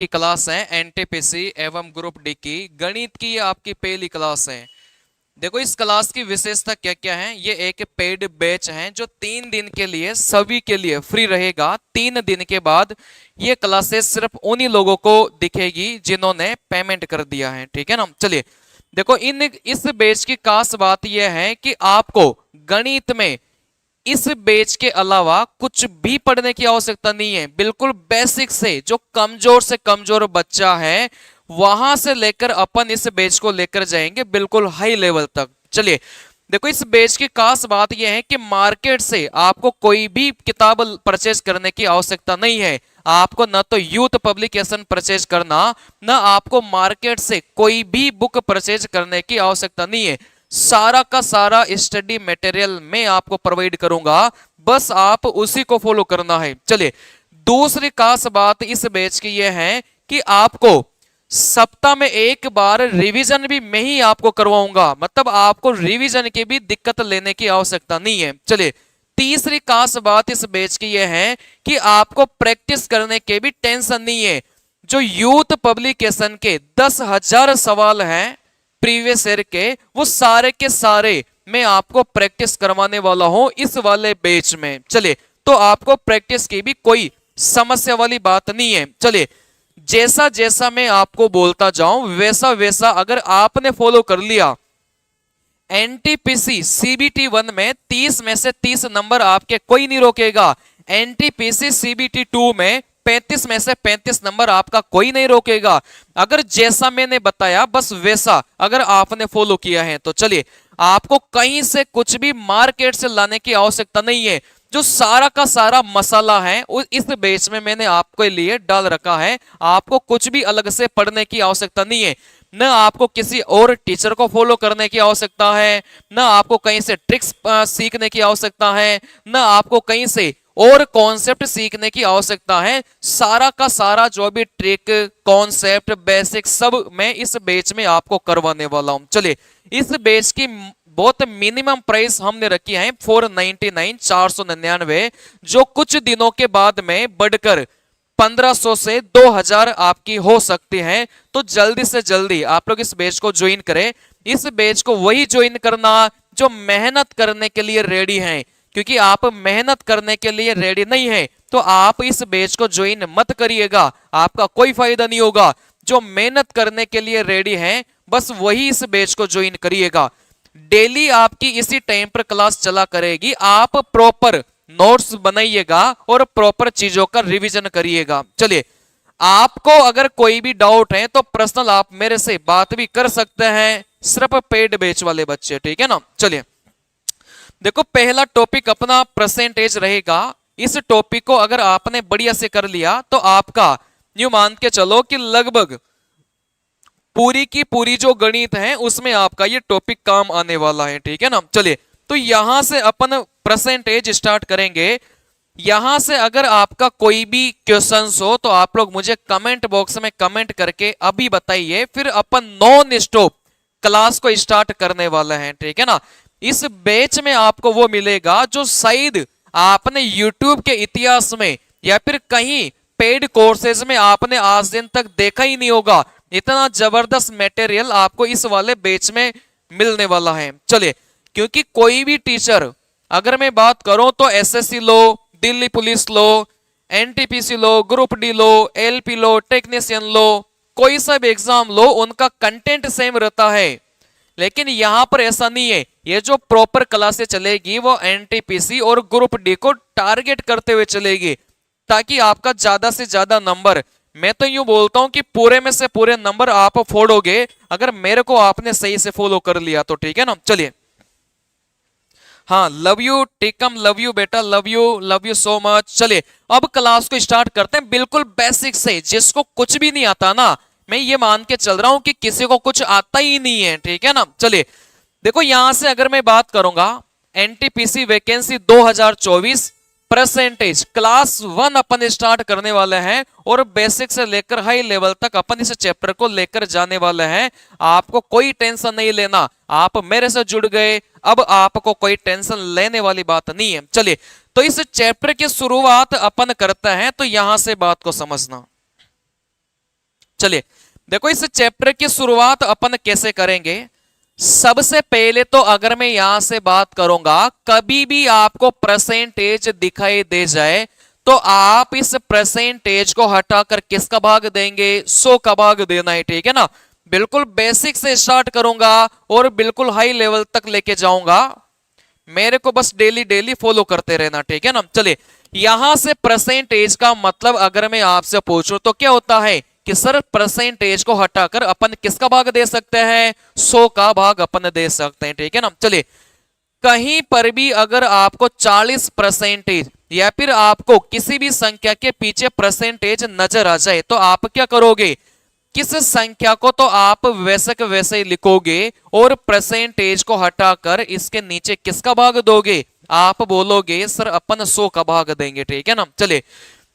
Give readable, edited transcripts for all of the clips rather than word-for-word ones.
की क्लास है एनटीपीसी एवं ग्रुप डी की गणित की। ये आपकी पहली क्लास है। देखो इस क्लास की विशेषता क्या क्या है। ये एक पेड बैच है जो 3 दिन के लिए सभी के लिए फ्री रहेगा। 3 दिन के बाद ये क्लासेस सिर्फ उन्हीं लोगों को दिखेगी जिन्होंने पेमेंट कर दिया है, ठीक है ना। चलिए देखो इस बैच की खास बात यह है कि आपको गणित में इस बैच के अलावा कुछ भी पढ़ने की आवश्यकता नहीं है। बिल्कुल बेसिक से कमजोर बच्चा है वहां से लेकर अपन इस बैच को लेकर जाएंगे बिल्कुल हाई लेवल तक। चलिए देखो इस बैच की खास बात यह है कि मार्केट से आपको कोई भी किताब परचेज करने की आवश्यकता नहीं है। आपको न तो यूथ पब्लिकेशन परचेज करना, न आपको मार्केट से कोई भी बुक परचेज करने की आवश्यकता नहीं है। सारा का सारा स्टडी मटेरियल मैं आपको प्रोवाइड करूंगा, बस आप उसी को फॉलो करना है। चलिए दूसरी खास बात इस बैच की यह है कि आपको सप्ताह में एक बार रिवीजन भी मैं ही आपको करवाऊंगा, मतलब आपको रिवीजन की भी दिक्कत लेने की आवश्यकता नहीं है। चलिए तीसरी खास बात इस बैच की यह है कि आपको प्रैक्टिस करने के भी टेंशन नहीं है। जो यूथ पब्लिकेशन के 10,000 सवाल हैं प्रीवियस ईयर के, वो सारे के सारे मैं आपको प्रैक्टिस करवाने वाला हूं इस वाले बैच में। चलिए तो आपको प्रैक्टिस की भी कोई समस्या वाली बात नहीं है। चलिए जैसा जैसा मैं आपको बोलता जाऊं वैसा वैसा अगर आपने फॉलो कर लिया, एनटीपीसी सीबीटी 1 में 30 में से 30 नंबर आपके कोई नहीं रोकेगा। एनटीपीसी सीबीटी 2 में 35 में से 35 नंबर आपका कोई नहीं रोकेगा। अगर जैसा मैंने बताया बस वैसा अगर आपने फॉलो किया है तो चलिए आपको कहीं से कुछ भी मार्केट से लाने की आवश्यकता नहीं है। जो सारा का सारा मसाला है इस बेच में मैंने आपके लिए डाल रखा है। आपको कुछ भी अलग से पढ़ने की आवश्यकता नहीं है। न आपको किसी और टीचर को फॉलो करने की आवश्यकता है, न आपको कहीं से ट्रिक्स सीखने की आवश्यकता है, न आपको कहीं से और कॉन्सेप्ट सीखने की आवश्यकता है। सारा का सारा जो भी ट्रिक कॉन्सेप्ट बेसिक सब मैं इस बैच में आपको करवाने वाला हूं। चलिए इस बैच की बहुत मिनिमम प्राइस हमने रखी है 499 499, जो कुछ दिनों के बाद में बढ़कर 1500 से 2000 आपकी हो सकती है। तो जल्दी से जल्दी आप लोग इस बैच को ज्वाइन करें। इस बैच को वही ज्वाइन करना जो मेहनत करने के लिए रेडी हैं, क्योंकि आप मेहनत करने के लिए रेडी नहीं है तो आप इस बैच को ज्वाइन मत करिएगा, आपका कोई फायदा नहीं होगा। जो मेहनत करने के लिए रेडी हैं बस वही इस बैच को ज्वाइन करिएगा। डेली आपकी इसी टाइम पर क्लास चला करेगी। आप प्रॉपर नोट्स बनाइएगा और प्रॉपर चीजों का रिवीजन करिएगा। चलिए आपको अगर कोई भी डाउट है तो पर्सनल आप मेरे से बात भी कर सकते हैं, सिर्फ पेड बैच वाले बच्चे, ठीक है ना। चलिए देखो पहला टॉपिक अपना परसेंटेज रहेगा। इस टॉपिक को अगर आपने बढ़िया से कर लिया तो आपका यूं मान के चलो कि लगभग पूरी की पूरी जो गणित है उसमें आपका ये टॉपिक काम आने वाला है, ठीक है ना। चलिए तो यहां से अपन परसेंटेज स्टार्ट करेंगे। यहां से अगर आपका कोई भी क्वेश्चंस हो तो आप लोग मुझे कमेंट बॉक्स में कमेंट करके अभी बताइए, फिर अपन नॉन स्टॉप क्लास को स्टार्ट करने वाले हैं, ठीक है ना। इस बैच में आपको वो मिलेगा जो शायद आपने यूट्यूब के इतिहास में या फिर कहीं पेड कोर्सेज में आपने आज दिन तक देखा ही नहीं होगा। इतना जबरदस्त मटेरियल आपको इस वाले बैच में मिलने वाला है। चलिए क्योंकि कोई भी टीचर, अगर मैं बात करूं तो एसएससी लो, दिल्ली पुलिस लो, एनटीपीसी लो, ग्रुप डी लो, एलपी लो, टेक्नीशियन लो, कोई सा भी एग्जाम लो उनका कंटेंट सेम रहता है। लेकिन यहां पर ऐसा नहीं है। ये जो प्रॉपर क्लासेस चलेगी वो एनटीपीसी और ग्रुप डी को टारगेट करते हुए चलेगी, ताकि आपका ज्यादा से ज्यादा नंबर, मैं तो यूं बोलता हूं कि पूरे में से पूरे नंबर आप फोड़ोगे अगर मेरे को आपने सही से फॉलो कर लिया तो, ठीक है ना। चलिए हाँ, love you Tekam, love you बेटा, लव यू सो मच। चलिए अब क्लास को स्टार्ट करते हैं बिल्कुल बेसिक से। जिसको कुछ भी नहीं आता ना, मैं ये मान के चल रहा हूं कि किसी को कुछ आता ही नहीं है, ठीक है ना। चलिए देखो यहां से अगर मैं बात करूंगा एनटीपीसी वैकेंसी 2024 परसेंटेज क्लास 1 अपन स्टार्ट करने वाले हैं और बेसिक से लेकर हाई लेवल तक अपन इस चैप्टर को लेकर जाने वाले हैं। आपको कोई टेंशन नहीं लेना, आप मेरे से जुड़ गए, अब आपको कोई टेंशन लेने वाली बात नहीं है। चलिए तो इस चैप्टर की शुरुआत अपन करते हैं, तो यहां से बात को समझना। चलिए देखो इस चैप्टर की शुरुआत अपन कैसे करेंगे। सबसे पहले तो अगर मैं यहां से बात करूंगा, कभी भी आपको परसेंटेज दिखाई दे जाए तो आप इस परसेंटेज को हटाकर किसका भाग देंगे, 100 का भाग देना है, ठीक है ना। बिल्कुल बेसिक से स्टार्ट करूंगा और बिल्कुल हाई लेवल तक लेके जाऊंगा, मेरे को बस डेली डेली फॉलो करते रहना, ठीक है ना। चलिए यहां से परसेंटेज का मतलब अगर मैं आपसे पूछूं तो क्या होता है कि सर परसेंटेज को हटाकर अपन किसका भाग दे सकते हैं, 100 का भाग अपन दे सकते हैं, ठीक है ना। चलिए कहीं पर भी अगर आपको 40% या फिर आपको किसी भी संख्या के पीछे परसेंटेज नजर आ जाए तो आप क्या करोगे, किस संख्या को तो आप वैसे के वैसे ही लिखोगे और परसेंटेज को हटाकर इसके नीचे किसका भाग दोगे, आप बोलोगे सर अपन 100 का भाग देंगे, ठीक है ना। चलिए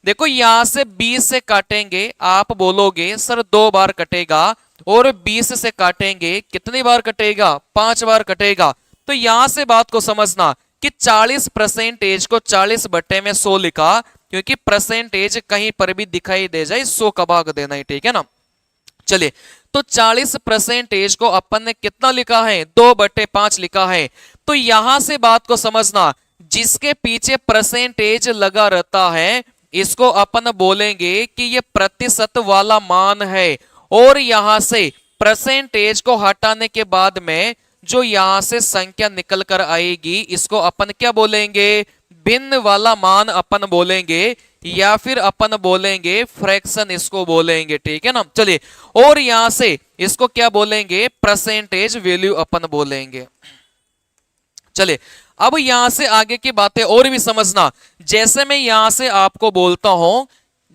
देखो यहां से 20 से काटेंगे, आप बोलोगे सर 2 बार कटेगा, और 20 से काटेंगे कितनी बार कटेगा, 5 बार कटेगा। तो यहां से बात को समझना कि 40% को 40 बट्टे में 100 लिखा, क्योंकि परसेंटेज कहीं पर भी दिखाई दे जाए 100 का भाग देना है, ठीक है ना। चलिए तो 40% को अपन ने कितना लिखा है, 2/5 लिखा है। तो यहां से बात को समझना, जिसके पीछे परसेंटेज लगा रहता है इसको अपन बोलेंगे कि ये प्रतिशत वाला मान है, और यहां से परसेंटेज को हटाने के बाद में जो यहां से संख्या निकल कर आएगी इसको अपन क्या बोलेंगे, भिन्न वाला मान अपन बोलेंगे, या फिर अपन बोलेंगे फ्रैक्शन इसको बोलेंगे, ठीक है ना। चलिए और यहां से इसको क्या बोलेंगे, परसेंटेज वैल्यू अपन बोलेंगे। चलिए अब यहां से आगे की बातें और भी समझना, जैसे मैं यहां से आपको बोलता हूं,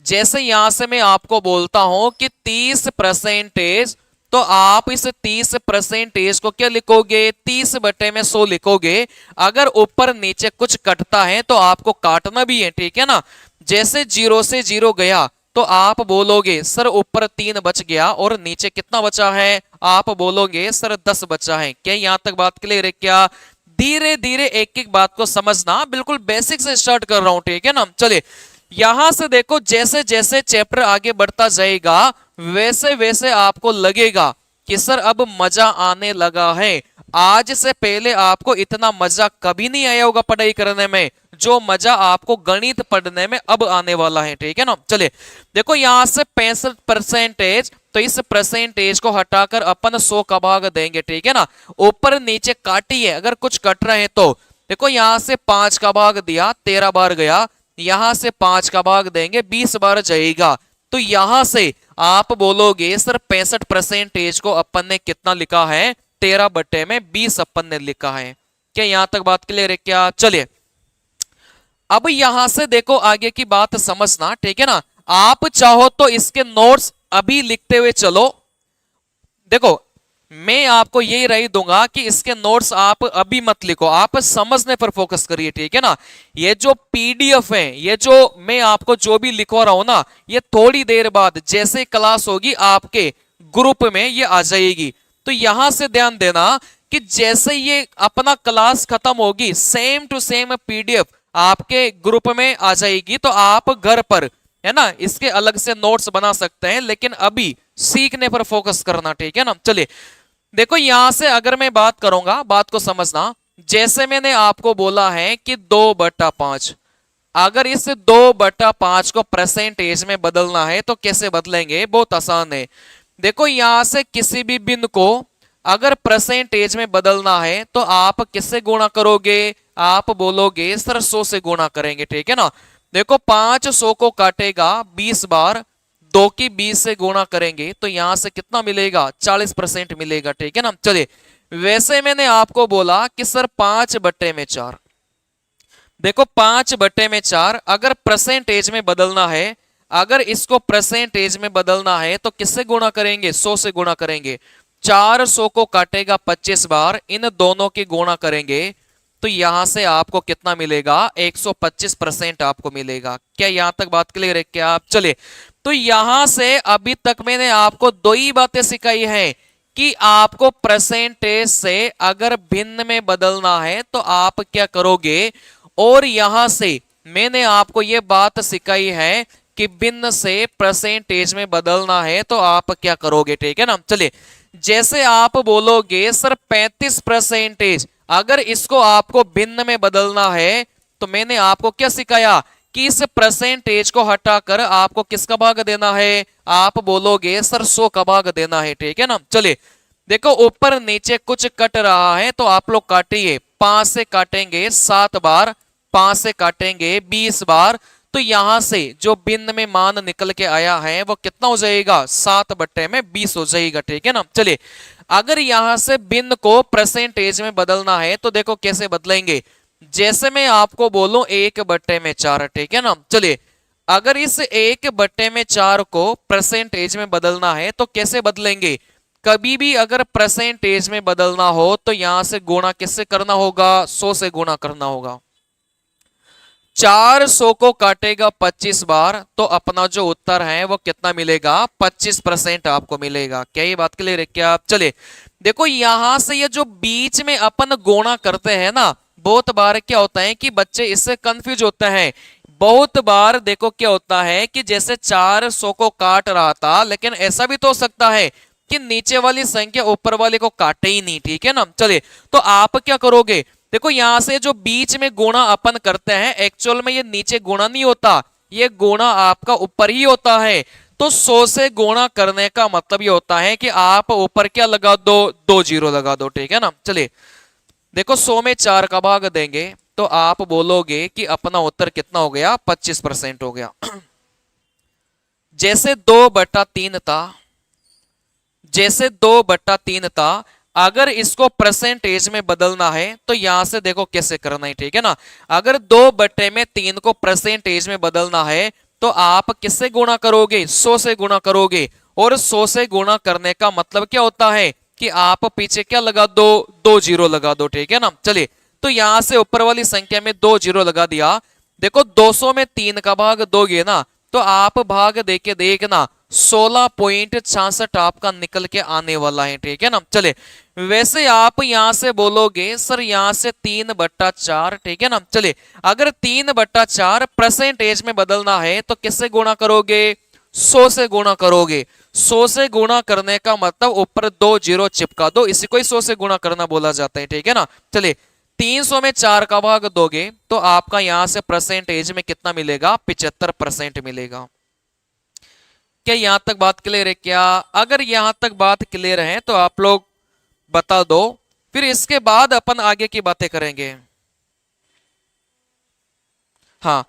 जैसे यहां से मैं आपको बोलता हूं कि 30%, तो आप इस 30% को क्या लिखोगे, 30/100 लिखोगे। अगर ऊपर नीचे कुछ कटता है तो आपको काटना भी है, ठीक है ना। जैसे 0 से 0 गया तो आप बोलोगे सर ऊपर 3 बच गया और नीचे कितना बचा है, आप बोलोगे सर 10 बचा है। क्या यहां तक बात क्लियर है क्या, धीरे धीरे एक एक बात को समझना, बिल्कुल बेसिक से स्टार्ट कर रहा हूं, ठीक है ना। चलिए यहां से देखो जैसे जैसे चैप्टर आगे बढ़ता जाएगा वैसे वैसे आपको लगेगा कि सर अब मजा आने लगा है। आज से पहले आपको इतना मजा कभी नहीं आया होगा पढ़ाई करने में, जो मजा आपको गणित पढ़ने में अब आने वाला है, ठीक है ना। चलिए देखो यहां से 65%, तो इस परसेंटेज को हटाकर अपन 100 का भाग देंगे, ठीक है ना। ऊपर नीचे काटी है, अगर कुछ कट रहे हैं तो देखो यहां से 5 का भाग दिया, 13 बार गया, यहां से 5 का भाग देंगे, 20 बार जाएगा। तो यहां से आप बोलोगे सर 65% को अपन ने कितना लिखा है, 13/20 अपन ने लिखा है। क्या यहां तक बात क्लियर है क्या। चलिए अब यहां से देखो आगे की बात समझना, ठीक है ना। आप चाहो तो इसके नोट्स अभी लिखते हुए चलो, देखो मैं आपको यही राय दूंगा कि इसके नोट्स आप अभी मत लिखो, आप समझने पर फोकस करिए, ठीक है ना। ये जो पीडीएफ है, ये जो मैं आपको जो भी लिखवा रहा हूं ना, ये थोड़ी देर बाद जैसे क्लास होगी आपके ग्रुप में ये आ जाएगी। तो यहां से ध्यान देना कि जैसे ये अपना क्लास खत्म होगी सेम टू सेम पीडीएफ आपके ग्रुप में आ जाएगी, तो आप घर पर है ना इसके अलग से नोट्स बना सकते हैं, लेकिन अभी सीखने पर फोकस करना, ठीक है ना। चलिए देखो यहां से अगर मैं बात करूंगा, बात को समझना, जैसे मैंने आपको बोला है कि 2/5, अगर इस 2/5 को परसेंटेज में बदलना है तो कैसे बदलेंगे, बहुत आसान है। देखो यहां से किसी भी बिंदु को अगर परसेंटेज में बदलना है तो आप किससे गुणा करोगे, आप बोलोगे सर 100 से गुणा करेंगे, ठीक है ना। देखो 5 100 को काटेगा 20 बार, 2 की 20 से गुणा करेंगे तो यहां से कितना मिलेगा, 40% मिलेगा, ठीक है ना। चलिए वैसे मैंने आपको बोला कि सर 5/4, देखो 5/4 अगर परसेंटेज में बदलना है, अगर इसको परसेंटेज में बदलना है तो किससे गुणा करेंगे, 100 से गुणा करेंगे। 400 को काटेगा 25 बार, इन दोनों की गुणा करेंगे तो यहां से आपको कितना मिलेगा, 125% आपको मिलेगा। क्या यहां तक बात क्लियर है क्या। आप चलिए तो यहां से अभी तक मैंने आपको 2 ही बातें सिखाई है कि आपको परसेंटेज से अगर भिन्न में बदलना है तो आप क्या करोगे, और यहां से मैंने आपको यह बात सिखाई है कि भिन्न से परसेंटेज में बदलना है तो आप क्या करोगे, ठीक है ना। चलिए, जैसे आप बोलोगे सर 35%, अगर इसको आपको भिन्न में बदलना है तो मैंने आपको क्या सिखाया कि इस परसेंटेज को हटाकर आपको किसका भाग देना है, आप बोलोगे सर 100 का भाग देना है, ठीक है ना। चलिए देखो, ऊपर नीचे कुछ कट रहा है तो आप लोग काटिए। 5 से काटेंगे 7 बार, 5 से काटेंगे 20 बार, तो यहां से जो भिन्न में मान निकल के आया है वो कितना हो जाएगा, 7/20 हो जाएगा, ठीक है ना। चलिए, अगर यहां से भिन्न को परसेंटेज में बदलना है तो देखो कैसे बदलेंगे। जैसे मैं आपको बोलूं 1/4, ठीक है ना। चलिए, अगर इस 1/4 को परसेंटेज में बदलना है तो कैसे बदलेंगे। कभी भी अगर परसेंटेज में बदलना हो तो यहां से गुणा किससे करना होगा, 100 से गुणा करना होगा। 400 को काटेगा 25 बार तो अपना जो उत्तर है वो कितना मिलेगा, 25% आपको मिलेगा। क्या ये बात क्लियर है क्या। चलिए देखो, यहां से ये जो बीच में अपन गुणा करते हैं ना, बहुत बार क्या होता है कि बच्चे इससे कंफ्यूज होते हैं। बहुत बार देखो क्या होता है कि जैसे 400 को काट रहा था, लेकिन ऐसा भी तो हो सकता है कि नीचे वाली संख्या ऊपर वाले को काटे ही नहीं, ठीक है ना। चलिए, तो आप क्या करोगे, देखो यहां से जो बीच में गुणा अपन करते हैं, एक्चुअल में ये नीचे गुणा नहीं होता, ये गुणा आपका ऊपर ही होता है। तो 100 से गुणा करने का मतलब ये होता है कि आप ऊपर क्या लगा दो, 2 जीरो लगा दो, ठीक है ना। चलिए देखो, 100 में 4 का भाग देंगे तो आप बोलोगे कि अपना उत्तर कितना हो गया, 25% हो गया। जैसे 2/3 था, जैसे 2/3 था, अगर इसको परसेंटेज में बदलना है तो यहां से देखो कैसे करना है, ठीक है ना। अगर 2/3 को परसेंटेज में बदलना है तो आप किससे गुणा करोगे, 100 से गुणा करोगे। और 100 से गुणा करने का मतलब क्या होता है कि आप पीछे क्या लगा दो, 2 जीरो लगा दो, ठीक है ना। चलिए, तो यहां से ऊपर वाली संख्या में 2 जीरो लगा दिया। देखो 200 में 3 का भाग दोगे ना तो आप भाग देके देखना 16.66 आपका निकल के आने वाला है, ठीक है ना। चले, वैसे आप यहां से बोलोगे सर यहां से 3/4, ठीक है ना। चले, अगर 3/4 परसेंटेज में बदलना है तो किससे गुणा करोगे, 100 से गुणा करोगे। 100 से गुणा करने का मतलब ऊपर 2 जीरो चिपका दो, इसी को ही 100 से गुणा करना बोला जाता है, ठीक है ना। चलिए, 300 में 4 का भाग दोगे तो आपका यहां से परसेंटेज में कितना मिलेगा, 75% मिलेगा। क्या यहां तक बात क्लियर है क्या। अगर यहां तक बात क्लियर है तो आप लोग बता दो, फिर इसके बाद अपन आगे की बातें करेंगे। हाँ,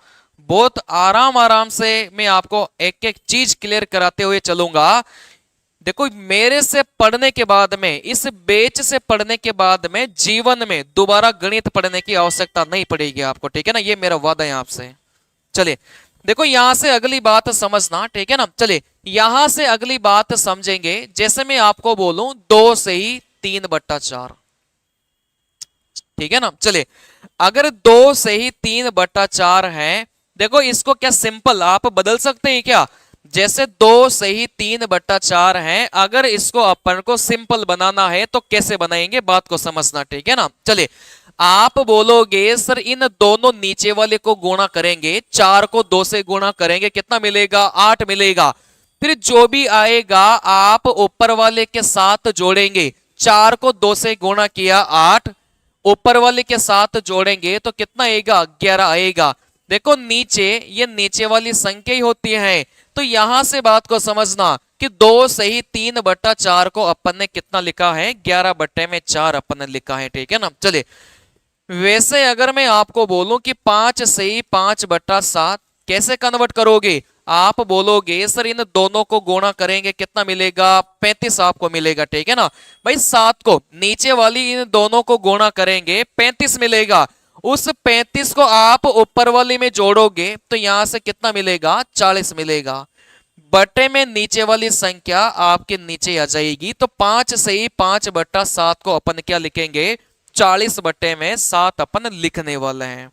बहुत आराम आराम से मैं आपको एक एक चीज क्लियर कराते हुए चलूंगा। देखो, मेरे से पढ़ने के बाद में, इस बेच से पढ़ने के बाद में जीवन में दोबारा गणित पढ़ने की आवश्यकता नहीं पड़ेगी आपको, ठीक है ना। ये मेरा वादा है आपसे। चलिए देखो, यहां से अगली बात समझना, ठीक है ना। चलिए, यहां से अगली बात समझेंगे। जैसे मैं आपको बोलूं 2 से ही 3/4, ठीक है ना। चलिए, अगर 2 से ही 3/4 है, देखो इसको क्या सिंपल आप बदल सकते हैं क्या। जैसे 2 से ही 3/4 है, अगर इसको अपन को सिंपल बनाना है तो कैसे बनाएंगे, बात को समझना, ठीक है ना। चलिए, आप बोलोगे सर इन दोनों नीचे वाले को गुणा करेंगे, 4 को 2 से गुणा करेंगे, कितना मिलेगा, 8 मिलेगा। फिर जो भी आएगा आप ऊपर वाले के साथ जोड़ेंगे। 4 को 2 से गुणा किया 8, ऊपर वाले के साथ जोड़ेंगे तो कितना आएगा, 11 आएगा। देखो नीचे ये नीचे वाली संख्या ही होती है, तो यहां से बात को समझना कि 2 से ही 3/4 को अपन ने कितना लिखा है, 11/4 अपन ने लिखा है, ठीक है ना। चलिए, वैसे अगर मैं आपको बोलूं कि 5 से ही 5/7 कैसे कन्वर्ट करोगे, आप बोलोगे सर इन दोनों को गुणा करेंगे कितना मिलेगा, 35 आपको मिलेगा, ठीक है ना। भाई 7 को नीचे वाली इन दोनों को गुणा करेंगे, 35 मिलेगा। उस 35 को आप ऊपर वाली में जोड़ोगे तो यहां से कितना मिलेगा, 40 मिलेगा। बटे में नीचे वाली संख्या आपके नीचे आ जाएगी, तो 5 से ही 5/7 को अपन क्या लिखेंगे, 40/7 अपन लिखने वाले हैं।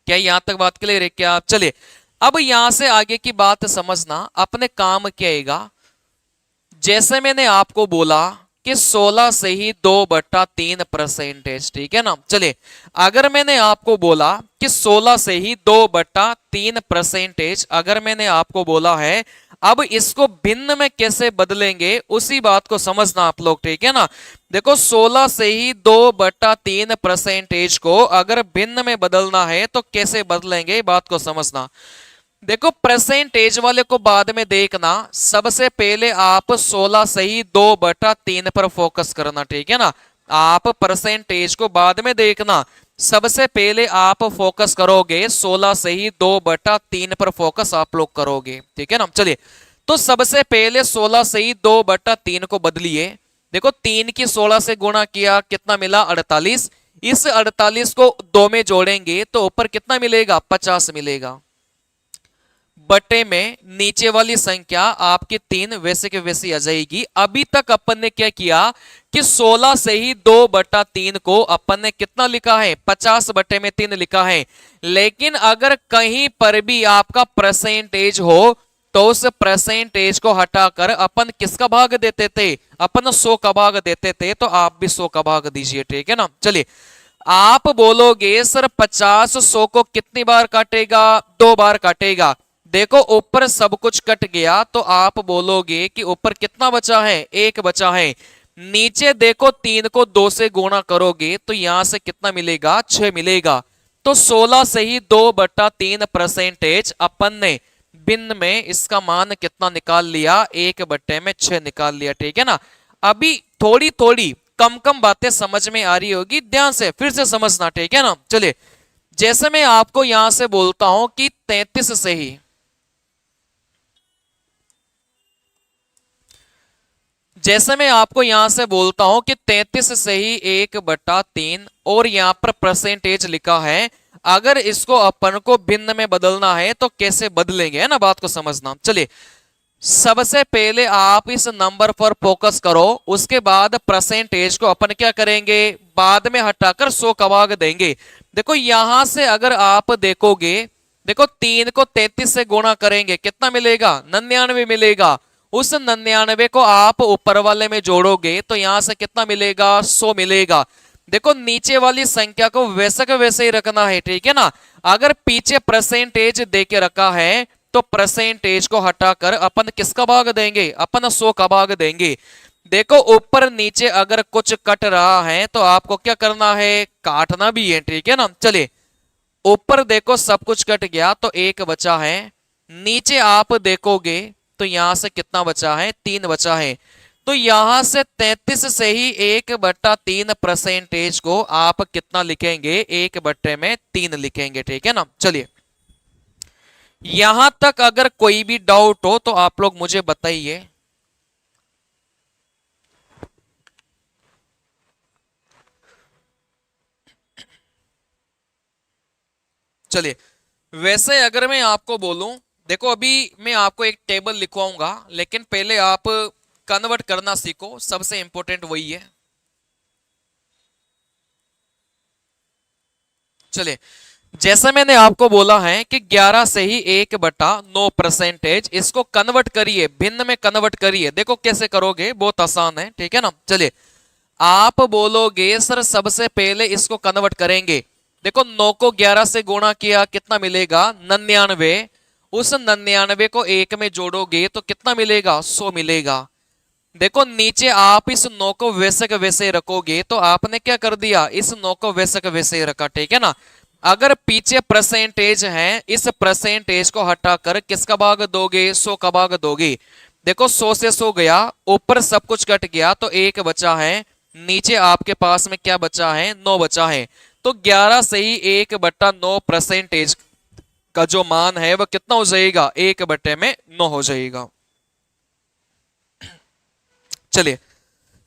क्या यहां तक बात क्लियर है क्या। चलिए, अब यहां से आगे की बात समझना, अपने काम क्या आएगा। जैसे मैंने आपको बोला कि 16 से ही 2/3 परसेंटेज, ठीक है ना। चलिए, अगर मैंने आपको बोला कि 16 से ही 2/3%, अगर मैंने आपको बोला है अब इसको भिन्न में कैसे बदलेंगे उसी बात को समझना आप लोग, ठीक है ना। देखो 16 से ही 2/3% को अगर भिन्न में बदलना है तो कैसे बदलेंगे बात को समझना। देखो परसेंटेज वाले को बाद में देखना, सबसे पहले आप 16 से ही 2/3 पर फोकस करना, ठीक है ना। आप परसेंटेज को बाद में देखना, सबसे पहले आप फोकस करोगे 16 से ही 2/3 पर फोकस आप लोग करोगे, ठीक है ना। चलिए तो सबसे पहले 16 से ही 2/3 को बदलिए। देखो 3 की 16 से गुणा किया, कितना मिला 48। इस 48 को 2 में जोड़ेंगे तो ऊपर कितना मिलेगा 50 मिलेगा। बटे में नीचे वाली संख्या आपकी 3 वैसे के वैसी आ जाएगी। अभी तक अपन ने क्या किया कि 16 से ही 2/3 को अपन ने कितना लिखा है 50/3 लिखा है। लेकिन अगर कहीं पर भी आपका परसेंटेज हो तो उस परसेंटेज को हटाकर अपन किसका भाग देते थे, अपन 100 का भाग देते थे। तो आप भी 100 का भाग दीजिए, ठीक है ना। चलिए आप बोलोगे सर 50 100 को कितनी बार काटेगा, 2 बार काटेगा। देखो ऊपर सब कुछ कट गया तो आप बोलोगे कि ऊपर कितना बचा है 1 बचा है। नीचे देखो 3 को 2 से गुणा करोगे तो यहां से कितना मिलेगा 6 मिलेगा। तो 16 से ही 2/3% अपन ने भिन्न में इसका मान कितना निकाल लिया 1/6 निकाल लिया, ठीक है ना। अभी थोड़ी थोड़ी कम कम बातें समझ में आ रही होगी, ध्यान से फिर से समझना, ठीक है ना। चलिए जैसे मैं आपको यहां से बोलता हूं कि 33 से ही, जैसे मैं आपको यहां से बोलता हूं कि 33 से ही 1/3 और यहां पर परसेंटेज लिखा है, अगर इसको अपन को भिन्न में बदलना है तो कैसे बदलेंगे, है ना, बात को समझना। चलिए सबसे पहले आप इस नंबर पर फोकस करो, उसके बाद परसेंटेज को अपन क्या करेंगे बाद में हटाकर 100 का भाग देंगे। देखो यहां से अगर आप देखोगे, देखो 3 को 33 से गुणा करेंगे कितना मिलेगा 99 मिलेगा। उस 99 को आप ऊपर वाले में जोड़ोगे तो यहां से कितना मिलेगा 100 मिलेगा। देखो नीचे वाली संख्या को वैसे का वैसे ही रखना है, ठीक है ना। अगर पीछे परसेंटेज दे के रखा है तो परसेंटेज को हटाकर अपन किसका भाग देंगे, अपन 100 का भाग देंगे। देखो ऊपर नीचे अगर कुछ कट रहा है तो आपको क्या करना है काटना भी है, ठीक है ना। चलिए ऊपर देखो सब कुछ कट गया तो 1 बचा है, नीचे आप देखोगे तो यहां से कितना बचा है 3 बचा है। तो यहां से 33 से ही 1/3% को आप कितना लिखेंगे 1/3 लिखेंगे, ठीक है ना। चलिए यहां तक अगर कोई भी डाउट हो तो आप लोग मुझे बताइए। चलिए वैसे अगर मैं आपको बोलूं, देखो अभी मैं आपको एक टेबल लिखवाऊंगा लेकिन पहले आप कन्वर्ट करना सीखो, सबसे इंपॉर्टेंट वही है। चलिए जैसे मैंने आपको बोला है कि 11 से ही 1/9%, इसको कन्वर्ट करिए भिन्न में कन्वर्ट करिए। देखो कैसे करोगे बहुत आसान है, ठीक है ना। चलिए आप बोलोगे सर सबसे पहले इसको कन्वर्ट करेंगे। देखो 9 को 11 से गुणा किया कितना मिलेगा 99। उस 99 को 1 में जोड़ोगे तो कितना मिलेगा 100 मिलेगा। देखो नीचे आप इस 9 को वैसे का वैसे रखोगे तो आपने क्या कर दिया इस 9 को वैसे का वैसे रखा, ठीक है ना। अगर पीछे परसेंटेज है इस परसेंटेज को हटाकर किसका भाग दोगे 100 का भाग दोगे। देखो 100 से 100 गया, ऊपर सब कुछ कट गया तो 1 बचा है, नीचे आपके पास में क्या बचा है 9 बचा है। तो 11 से ही 1/9% का जो मान है वह कितना हो जाएगा 1/9 हो जाएगा। चलिए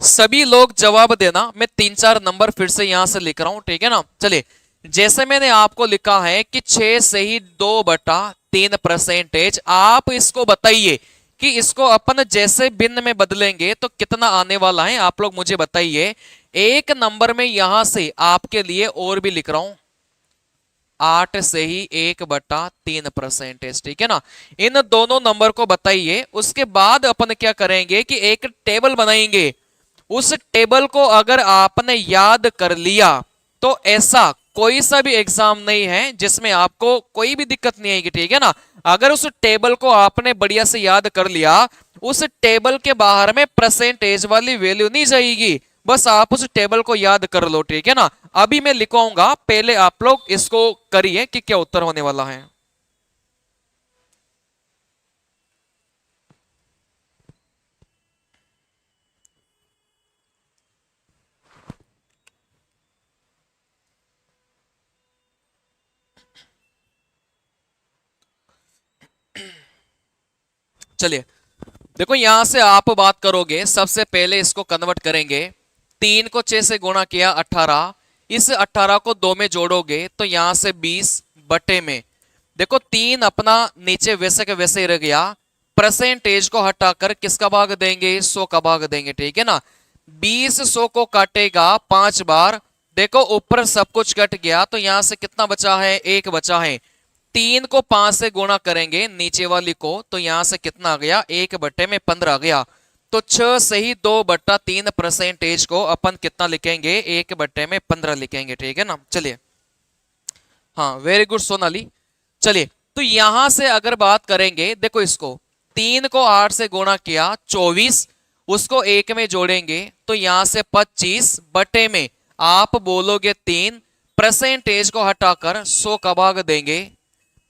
सभी लोग जवाब देना, मैं 3-4 नंबर फिर से यहां से लिख रहा हूं, ठीक है ना। चलिए जैसे मैंने आपको लिखा है कि 6 से ही 2/3%, आप इसको बताइए कि इसको अपन जैसे भिन्न में बदलेंगे तो कितना आने वाला है, आप लोग मुझे बताइए। एक नंबर में यहां से आपके लिए और भी लिख रहा हूं 8 से ही 1/3%, ठीक है ना। इन दोनों नंबर को बताइए, उसके बाद अपन क्या करेंगे कि एक टेबल बनाएंगे। उस टेबल को अगर आपने याद कर लिया तो ऐसा कोई सा भी एग्जाम नहीं है जिसमें आपको कोई भी दिक्कत नहीं आएगी, ठीक है ना। अगर उस टेबल को आपने बढ़िया से याद कर लिया, उस टेबल के बाहर में परसेंटेज वाली वैल्यू नहीं जाएगी, बस आप उस टेबल को याद कर लो, ठीक है ना। अभी मैं लिखवाऊंगा, पहले आप लोग इसको करिए कि क्या उत्तर होने वाला है। चलिए देखो, यहां से आप बात करोगे, सबसे पहले इसको कन्वर्ट करेंगे। 3 को 6 से गुणा किया 18, इस 18 को 2 में जोड़ोगे तो यहां से 20 बटे में, देखो 3 अपना नीचे वैसे के वैसे ही रह गया। परसेंटेज को हटाकर किसका भाग देंगे, 100 का भाग देंगे, ठीक है ना। 20 100 को काटेगा 5 बार, देखो ऊपर सब कुछ कट गया, तो यहां से कितना बचा है, 1 बचा है। 3 को 5 से गुणा करेंगे नीचे वाली को, तो यहां से कितना आ गया, 1 बटे में 15 आ गया। तो 6 से ही 2/3 परसेंटेज को अपन कितना लिखेंगे, 1 बटे में 15 लिखेंगे, ठीक है ना। चलिए, हाँ वेरी गुड सोनाली। चलिए, तो यहां से अगर बात करेंगे, देखो इसको 3 को 8 से गुणा किया 24, उसको 1 में जोड़ेंगे तो यहां से 25 बटे में, आप बोलोगे 3, परसेंटेज को हटाकर 100 का भाग देंगे।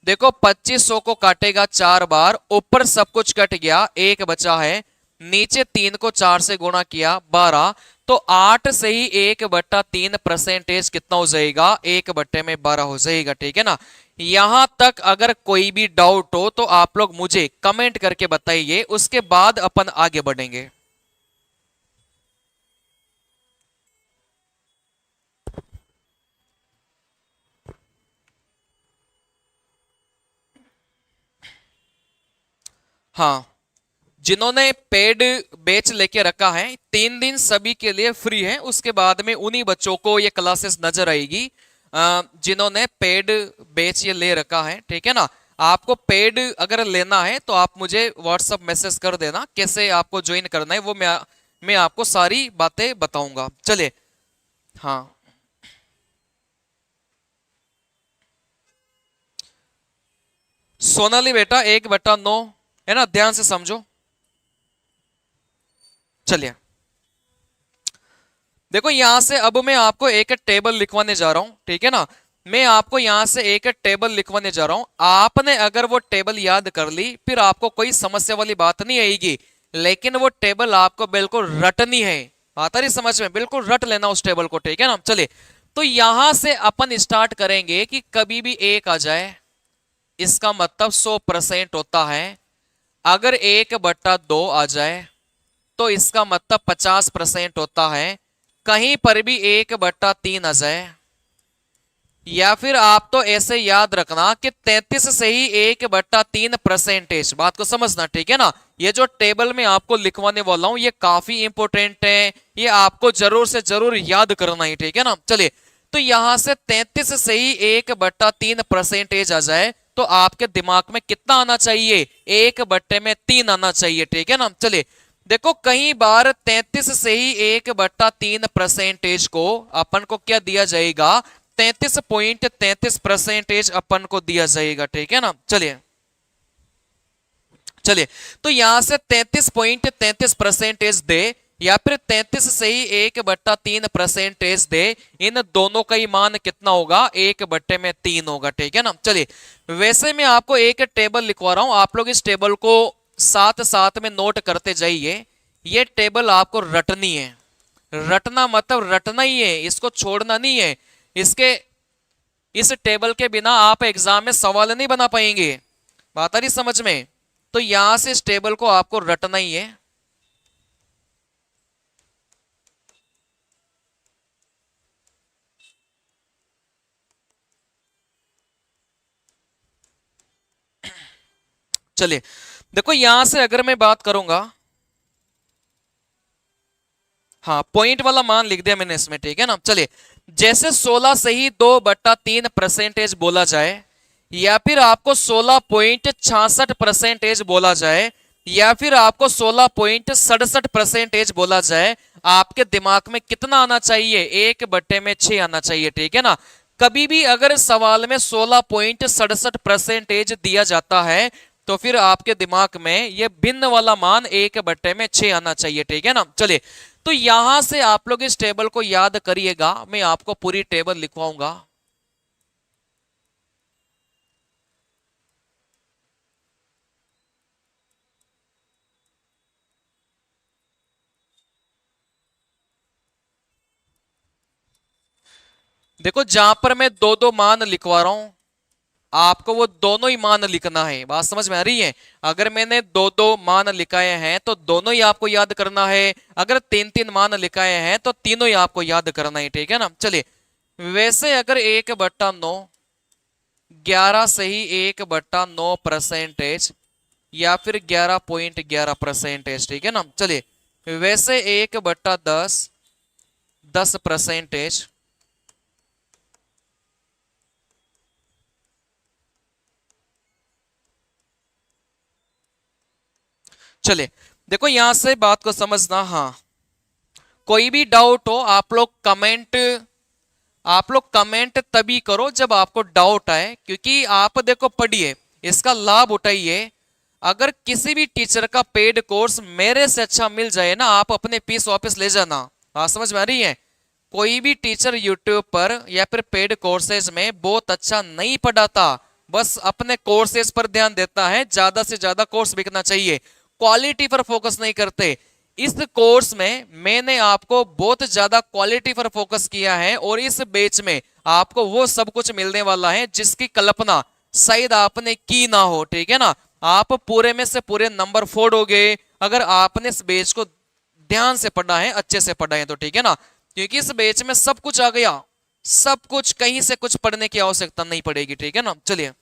देखो 2500 को काटेगा 4 बार, ऊपर सब कुछ कट गया, 1 बचा है। नीचे 3 को 4 से गुणा किया 12, तो 8 से ही 1/3 परसेंटेज कितना हो जाएगा, 1 बटे में 12 हो जाएगा, ठीक है ना। यहां तक अगर कोई भी डाउट हो तो आप लोग मुझे कमेंट करके बताइए, उसके बाद अपन आगे बढ़ेंगे। हाँ, जिन्होंने पेड बैच लेके रखा है, 3 दिन सभी के लिए फ्री है, उसके बाद में उन्हीं बच्चों को ये क्लासेस नजर आएगी जिन्होंने पेड बैच ये ले रखा है, ठीक है ना। आपको पेड अगर लेना है तो आप मुझे व्हाट्सअप मैसेज कर देना, कैसे आपको ज्वाइन करना है वो मैं आपको सारी बातें बताऊंगा। चलिए, हाँ सोनाली बेटा 1/9 है ना, ध्यान से समझो। चलिए देखो, यहां से अब मैं आपको एक टेबल लिखवाने जा रहा हूं, ठीक है ना। मैं आपको यहां से एक टेबल लिखवाने जा रहा हूं, आपने अगर वो टेबल याद कर ली फिर आपको कोई समस्या वाली बात नहीं आएगी, लेकिन वो टेबल आपको बिल्कुल रटनी है। बात आ रही समझ में, बिल्कुल रट लेना उस टेबल को, ठीक है ना। चलिए, तो यहां से अपन स्टार्ट करेंगे कि कभी भी 1 आ जाए, इसका मतलब 100% होता है। अगर 1/2 आ जाए तो इसका मतलब 50% होता है। कहीं पर भी 1/3 आ जाए, या फिर आप तो ऐसे याद रखना कि 33 से ही 1/3 परसेंटेज, बात को समझना, ठीक है ना। ये जो टेबल में आपको लिखवाने वाला हूं ये काफी इंपॉर्टेंट है, ये आपको जरूर से जरूर याद करना है, ठीक है ना। चलिए, तो यहां से 33 से ही 1/3 परसेंटेज आ जाए तो आपके दिमाग में कितना आना चाहिए, 1/3 आना चाहिए, ठीक है ना। चलिए देखो, कई बार 33 से ही 1/3 परसेंटेज को अपन को क्या दिया जाएगा, 33.33 परसेंटेज अपन को दिया जाएगा, ठीक है ना। चलिए चलिए, तो यहां से 33.33 परसेंटेज दे या फिर 33 से ही 1/3 परसेंटेज दे, इन दोनों का ही मान कितना होगा, 1/3 होगा, ठीक है ना। चलिए, वैसे मैं आपको एक टेबल लिखवा रहा हूं, आप लोग इस टेबल को साथ साथ में नोट करते जाइए। ये टेबल आपको रटनी है, रटना मतलब रटना ही है, इसको छोड़ना नहीं है। इसके इस टेबल के बिना आप एग्जाम में सवाल नहीं बना पाएंगे, बात आ रही समझ में। तो यहां से इस टेबल को आपको रटना ही है। चलिए देखो, यहां से अगर मैं बात करूंगा, हाँ पॉइंट वाला मान लिख दिया मैंने इसमें, ठीक है ना। चलिए, जैसे 16 से ही 2/3 परसेंटेज बोला जाए, या फिर आपको 16.66 परसेंटेज बोला जाए, या फिर आपको 16.67 परसेंटेज बोला जाए, आपके दिमाग में कितना आना चाहिए, 1/6 आना चाहिए, ठीक है ना। कभी भी अगर सवाल में 16.67% दिया जाता है तो फिर आपके दिमाग में ये भिन्न वाला मान 1/6 आना चाहिए, ठीक है ना। चलिए, तो यहां से आप लोग इस टेबल को याद करिएगा, मैं आपको पूरी टेबल लिखवाऊंगा। देखो, जहां पर मैं दो दो मान लिखवा रहा हूं, आपको वो दोनों ही मान लिखना है। बात समझ में आ रही है? अगर मैंने दो दो मान लिखाए हैं तो दोनों ही आपको याद करना है, अगर तीन तीन मान लिखाए हैं तो तीनों ही आपको याद करना है, ठीक है ना। चलिए, वैसे अगर 1/9, 11 से ही 1/9% या फिर 11.11%, ठीक है ना। चलिए, वैसे 1/10, 10%। चलिए, देखो यहां से बात को समझना। हाँ, कोई भी डाउट हो आप लोग कमेंट तभी करो जब आपको डाउट आए, क्योंकि आप देखो पढ़िए, इसका लाभ उठाइए। अगर किसी भी टीचर का पेड कोर्स मेरे से अच्छा मिल जाए ना, आप अपने फीस वापस ले जाना। बात समझ में आ रही है? कोई भी टीचर यूट्यूब पर या फिर पेड कोर्सेज में बहुत अच्छा नहीं पढ़ाता, बस अपने कोर्सेज पर ध्यान देता है, ज्यादा से ज्यादा कोर्स बिकना चाहिए, क्वालिटी पर फोकस नहीं करते। इस कोर्स में मैंने आपको बहुत ज्यादा क्वालिटी पर फोकस किया है, और इस बैच में आपको वो सब कुछ मिलने वाला है जिसकी कल्पना शायद आपने की ना हो, ठीक है ना। आप पूरे में से पूरे नंबर फोड़ोगे अगर आपने इस बैच को ध्यान से पढ़ा है, अच्छे से पढ़ा है तो, ठीक है ना। क्योंकि इस बैच में सब कुछ आ गया, सब कुछ, कहीं से कुछ पढ़ने की आवश्यकता नहीं पड़ेगी, ठीक है ना। चलिए,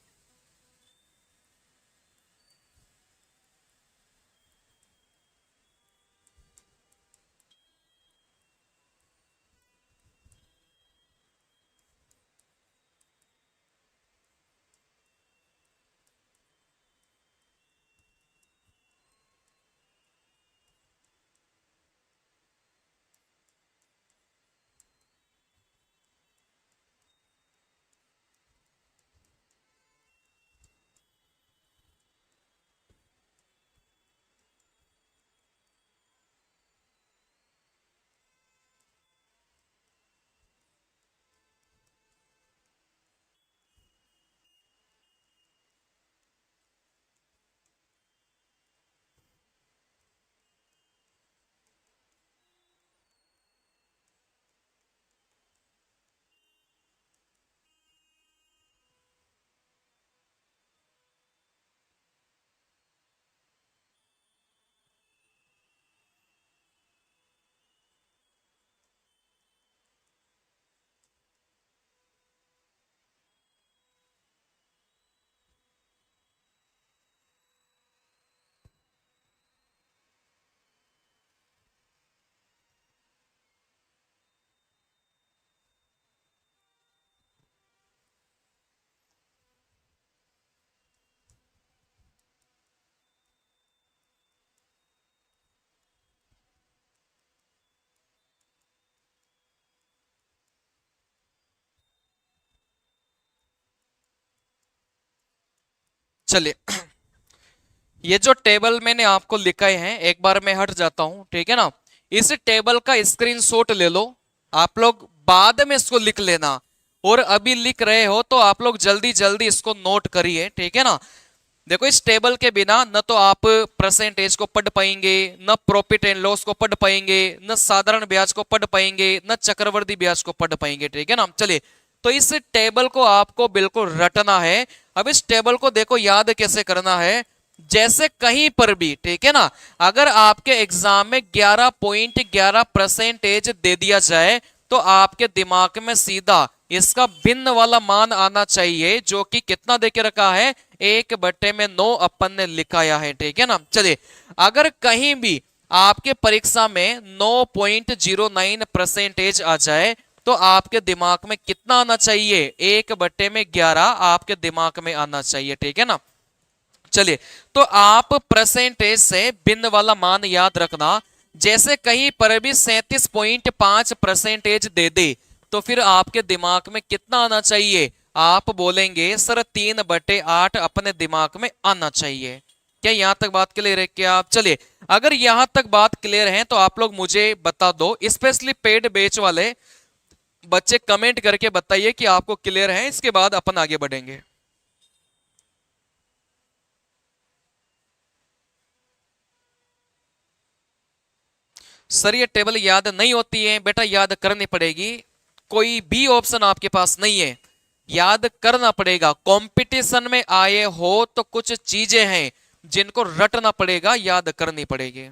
चलिए, ये जो टेबल मैंने आपको लिखा है, एक बार मैं हट जाता हूं, ठीक है ना। इस टेबल का स्क्रीनशॉट ले लो, आप लोग बाद में इसको लिख लेना, और अभी लिख रहे हो तो आप लोग जल्दी जल्दी इसको नोट करिए, ठीक है ना। देखो, इस टेबल के बिना न तो आप परसेंटेज को पढ़ पाएंगे, न प्रॉफिट एंड लॉस को पढ़ पाएंगे, न साधारण ब्याज को पढ़ पाएंगे, न चक्रवर्ती ब्याज को पढ़ पाएंगे, ठीक है ना। चलिए, तो इस टेबल को आपको बिल्कुल रटना है। अब इस टेबल को देखो याद कैसे करना है, जैसे कहीं पर भी, ठीक है ना, अगर आपके एग्जाम में 11.11% दे दिया जाए तो आपके दिमाग में सीधा इसका भिन्न वाला मान आना चाहिए, जो कि कितना देके रखा है, 1/9 अपन ने लिखाया है, ठीक है ना। चलिए, अगर कहीं भी आपके परीक्षा में 9.09% आ जाए तो आपके दिमाग में कितना आना चाहिए, 1/11 आपके दिमाग में आना चाहिए, ठीक है ना। चलिए, तो आप परसेंटेज से भिन्न वाला मान याद रखना। जैसे कहीं पर भी 37.5% दे दे तो फिर आपके दिमाग में कितना आना चाहिए? आप बोलेंगे सर 3/8 अपने दिमाग में आना चाहिए। क्या यहां तक बात क्लियर है क्या? चलिए, अगर यहां तक बात क्लियर है तो आप लोग मुझे बता दो, स्पेशली पेड बैच वाले बच्चे कमेंट करके बताइए कि आपको क्लियर है, इसके बाद अपन आगे बढ़ेंगे। सर ये टेबल याद नहीं होती है बेटा, याद करनी पड़ेगी। कोई भी ऑप्शन आपके पास नहीं है, याद करना पड़ेगा। कंपटीशन में आए हो तो कुछ चीजें हैं जिनको रटना पड़ेगा, याद करनी पड़ेगी।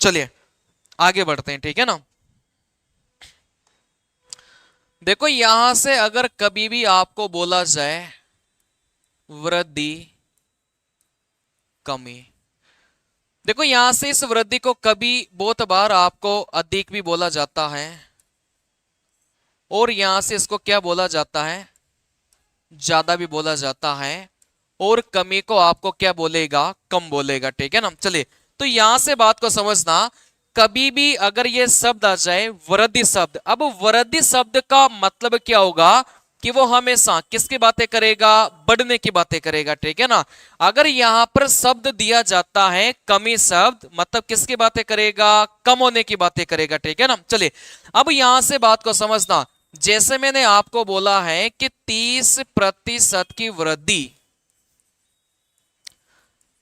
चलिए आगे बढ़ते हैं, ठीक है ना। देखो यहां से अगर कभी भी आपको बोला जाए वृद्धि कमी, देखो यहां से इस वृद्धि को कभी बहुत बार आपको अधिक भी बोला जाता है, और यहां से इसको क्या बोला जाता है? ज्यादा भी बोला जाता है, और कमी को आपको क्या बोलेगा? कम बोलेगा, ठीक है ना। चलिए, तो यहां से बात को समझना, कभी भी अगर ये शब्द आ जाए वृद्धि शब्द, अब वृद्धि शब्द का मतलब क्या होगा कि वो हमेशा किसकी बातें करेगा? बढ़ने की बातें करेगा, ठीक है ना। अगर यहां पर शब्द दिया जाता है कमी शब्द, मतलब किसकी बातें करेगा? कम होने की बातें करेगा, ठीक है ना। चलिए, अब यहां से बात को समझना, जैसे मैंने आपको बोला है कि 30% की वृद्धि,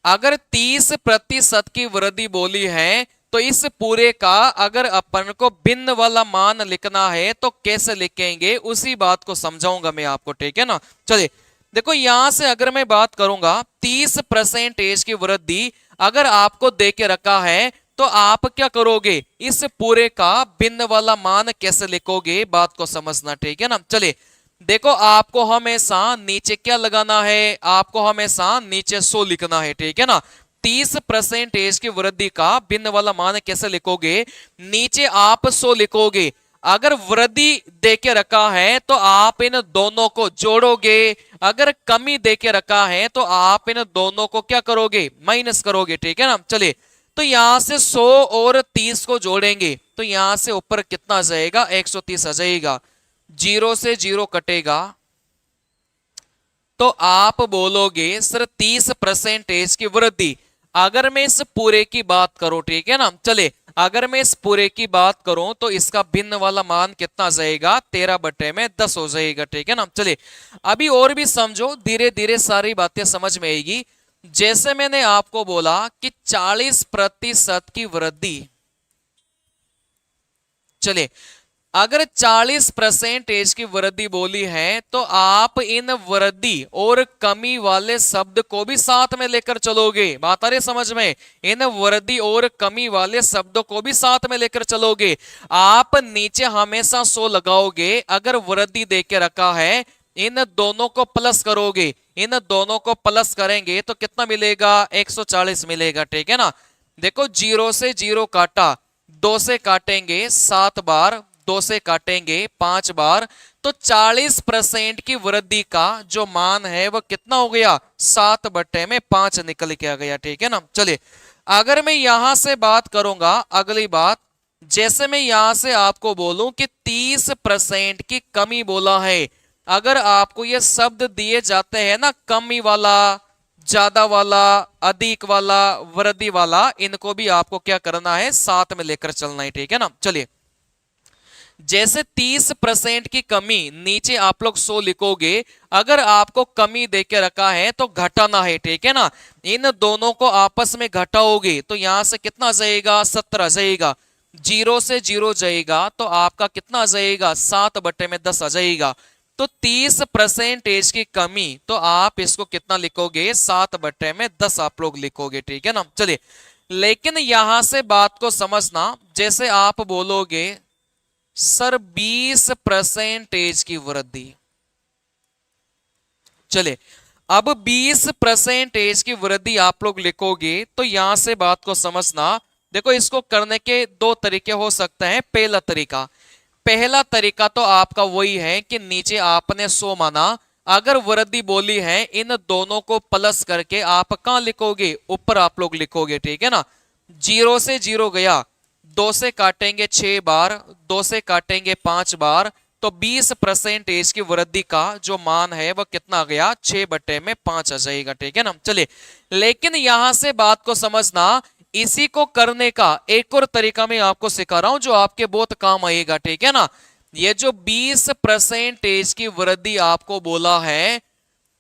अगर 30% की वृद्धि बोली है तो इस पूरे का अगर अपन को भिन्न वाला मान लिखना है तो कैसे लिखेंगे, उसी बात को समझाऊंगा मैं आपको, ठीक है ना। चलिए, देखो यहां से अगर मैं बात करूंगा 30% की वृद्धि अगर आपको दे के रखा है तो आप क्या करोगे? इस पूरे का भिन्न वाला मान कैसे लिखोगे, बात को समझना, ठीक है ना। चलिए, देखो आपको हमेशा नीचे क्या लगाना है? आपको हमेशा नीचे 100 लिखना है, ठीक है ना। 30% की वृद्धि का भिन्न वाला मान कैसे लिखोगे? नीचे आप 100 लिखोगे। अगर वृद्धि देके रखा है तो आप इन दोनों को जोड़ोगे, अगर कमी देके रखा है तो आप इन दोनों को क्या करोगे? माइनस करोगे, ठीक है ना। चलिए, तो यहां से 100 और 30 को जोड़ेंगे तो यहां से ऊपर कितना आ जाएगा? 130 आ जाएगा। 0 से 0 कटेगा तो आप बोलोगे सर 30% की वृद्धि। अगर मैं इस पूरे की बात करूं, ठीक है ना, चले, अगर मैं इस पूरे की बात करूं तो इसका भिन्न वाला मान कितना जाएगा? 13/10 हो जाएगा, ठीक है ना। चलिए, अभी और भी समझो, धीरे धीरे सारी बातें समझ में आएगी। जैसे मैंने आपको बोला कि 40% की वृद्धि, चलिए, अगर 40% की वृद्धि बोली है तो आप इन वृद्धि और कमी वाले शब्द को भी साथ में लेकर चलोगे। बात आ रही समझ में? इन वृद्धि और कमी वाले शब्दों को भी साथ में लेकर चलोगे। आप नीचे हमेशा 100 लगाओगे, अगर वृद्धि देके रखा है इन दोनों को प्लस करोगे, इन दोनों को प्लस करेंगे तो कितना मिलेगा? 140 मिलेगा, ठीक है ना। देखो 0 से 0 काटा, 2 से काटेंगे 7 बार, 2 से काटेंगे 5 बार, तो 40% की वृद्धि का जो मान है वो कितना हो गया? 7/5 निकल के आ गया, ठीक है ना। चलिए, अगर मैं यहां से बात करूंगा अगली बात, जैसे मैं यहां से आपको बोलूं कि 30% की कमी बोला है, अगर आपको ये शब्द दिए जाते हैं ना, कमी वाला, ज्यादा वाला, अधिक वाला, वृद्धि वाला, इनको भी आपको क्या करना है? साथ में लेकर चलना है, ठीक है ना। चलिए, जैसे 30% की कमी, नीचे आप लोग 100 लिखोगे, अगर आपको कमी देके रखा है तो घटाना है, ठीक है ना। इन दोनों को आपस में घटाओगे तो यहां से कितना जाएगा? 70 आ जाएगा। 0 से 0 जाएगा तो आपका कितना आ जाएगा? 7/10 आ जाएगा। तो 30% की कमी, तो आप इसको कितना लिखोगे? 7/10 आप लोग लिखोगे, ठीक है ना। चलिए, लेकिन यहां से बात को समझना, जैसे आप बोलोगे सर 20% की वृद्धि, चले, अब 20% की वृद्धि आप लोग लिखोगे तो यहां से बात को समझना। देखो इसको करने के दो तरीके हो सकते हैं। पहला तरीका तो आपका वही है कि नीचे आपने 100 माना, अगर वृद्धि बोली है इन दोनों को प्लस करके आप कहां लिखोगे, ऊपर आप लोग लिखोगे, ठीक है ना। 0 से 0 गया, 2 से काटेंगे 6 बार, 2 से काटेंगे 5 बार, तो 20% की वृद्धि का जो मान है वह कितना आ गया, 6/5 आ जाएगा, ठीक है ना। चलिए, लेकिन यहां से बात को समझना, इसी को करने का एक और तरीका मैं आपको सिखा रहा हूं जो आपके बहुत काम आएगा, ठीक है ना। ये जो 20% की वृद्धि आपको बोला है,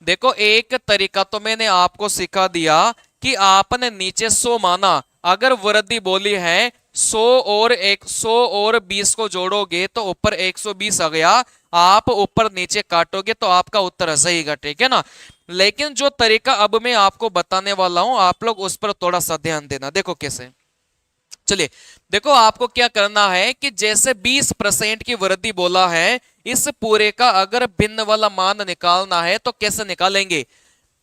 देखो एक तरीका तो मैंने आपको सिखा दिया कि आपने नीचे 100 माना, अगर वृद्धि बोली है 100 और 20 को जोड़ोगे तो ऊपर 120 आ गया, आप ऊपर नीचे काटोगे तो आपका उत्तर आ जाएगा, ठीक है ना। लेकिन जो तरीका अब मैं आपको बताने वाला हूं, आप लोग उस पर थोड़ा सा ध्यान देना। देखो कैसे, चलिए देखो आपको क्या करना है कि जैसे 20% की वृद्धि बोला है, इस पूरे का अगर भिन्न वाला मान निकालना है तो कैसे निकालेंगे।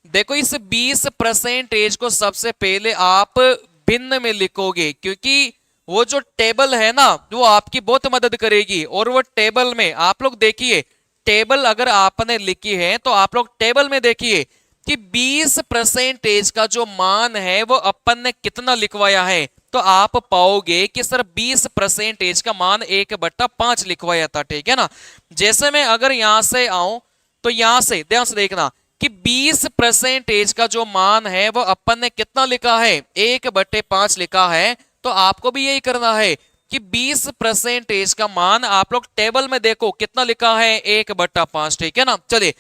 देखो इस 20% को सबसे पहले आप भिन्न में लिखोगे, क्योंकि वो जो टेबल है ना वो आपकी बहुत मदद करेगी। और वो टेबल में आप लोग देखिए, टेबल अगर आपने लिखी है तो आप लोग टेबल में देखिए कि 20% का जो मान है वो अपन ने कितना लिखवाया है, तो आप पाओगे कि सर 20% का मान 1/5 लिखवाया था, ठीक है ना। जैसे मैं अगर यहां से आऊं तो यहां से ध्यान से देखना कि 20% का जो मान है वो अपन ने कितना लिखा है, 1/5 लिखा है। तो आपको भी यही करना है कि 20% का मान आप लोग टेबल में देखो कितना लिखा है, 1/5, ठीक है ना। चलिए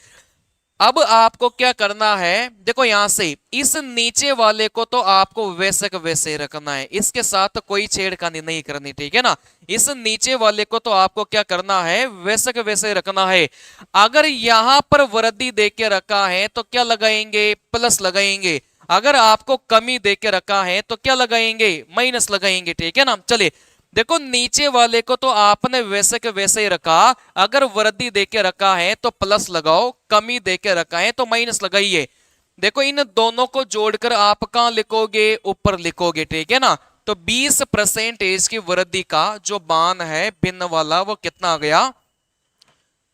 अब आपको क्या करना है, देखो यहां से इस नीचे वाले को तो आपको वैसे का वैसे रखना है, इसके साथ कोई छेड़खानी नहीं करनी, ठीक है ना। इस नीचे वाले को तो आपको क्या करना है, वैसे का वैसे रखना है। अगर यहां पर वृद्धि देके रखा है तो क्या लगाएंगे, प्लस लगाएंगे। अगर आपको कमी देके रखा है तो क्या लगाएंगे, माइनस लगाएंगे, ठीक है ना। चलिए देखो नीचे वाले को तो आपने वैसे के वैसे ही रखा, अगर वृद्धि देके रखा है तो प्लस लगाओ, कमी देके रखा है तो माइनस लगाइए। देखो इन दोनों को जोड़कर आप कहां लिखोगे, ऊपर लिखोगे, ठीक है ना। तो 20% की वृद्धि का जो मान है भिन्न वाला वो कितना आ गया,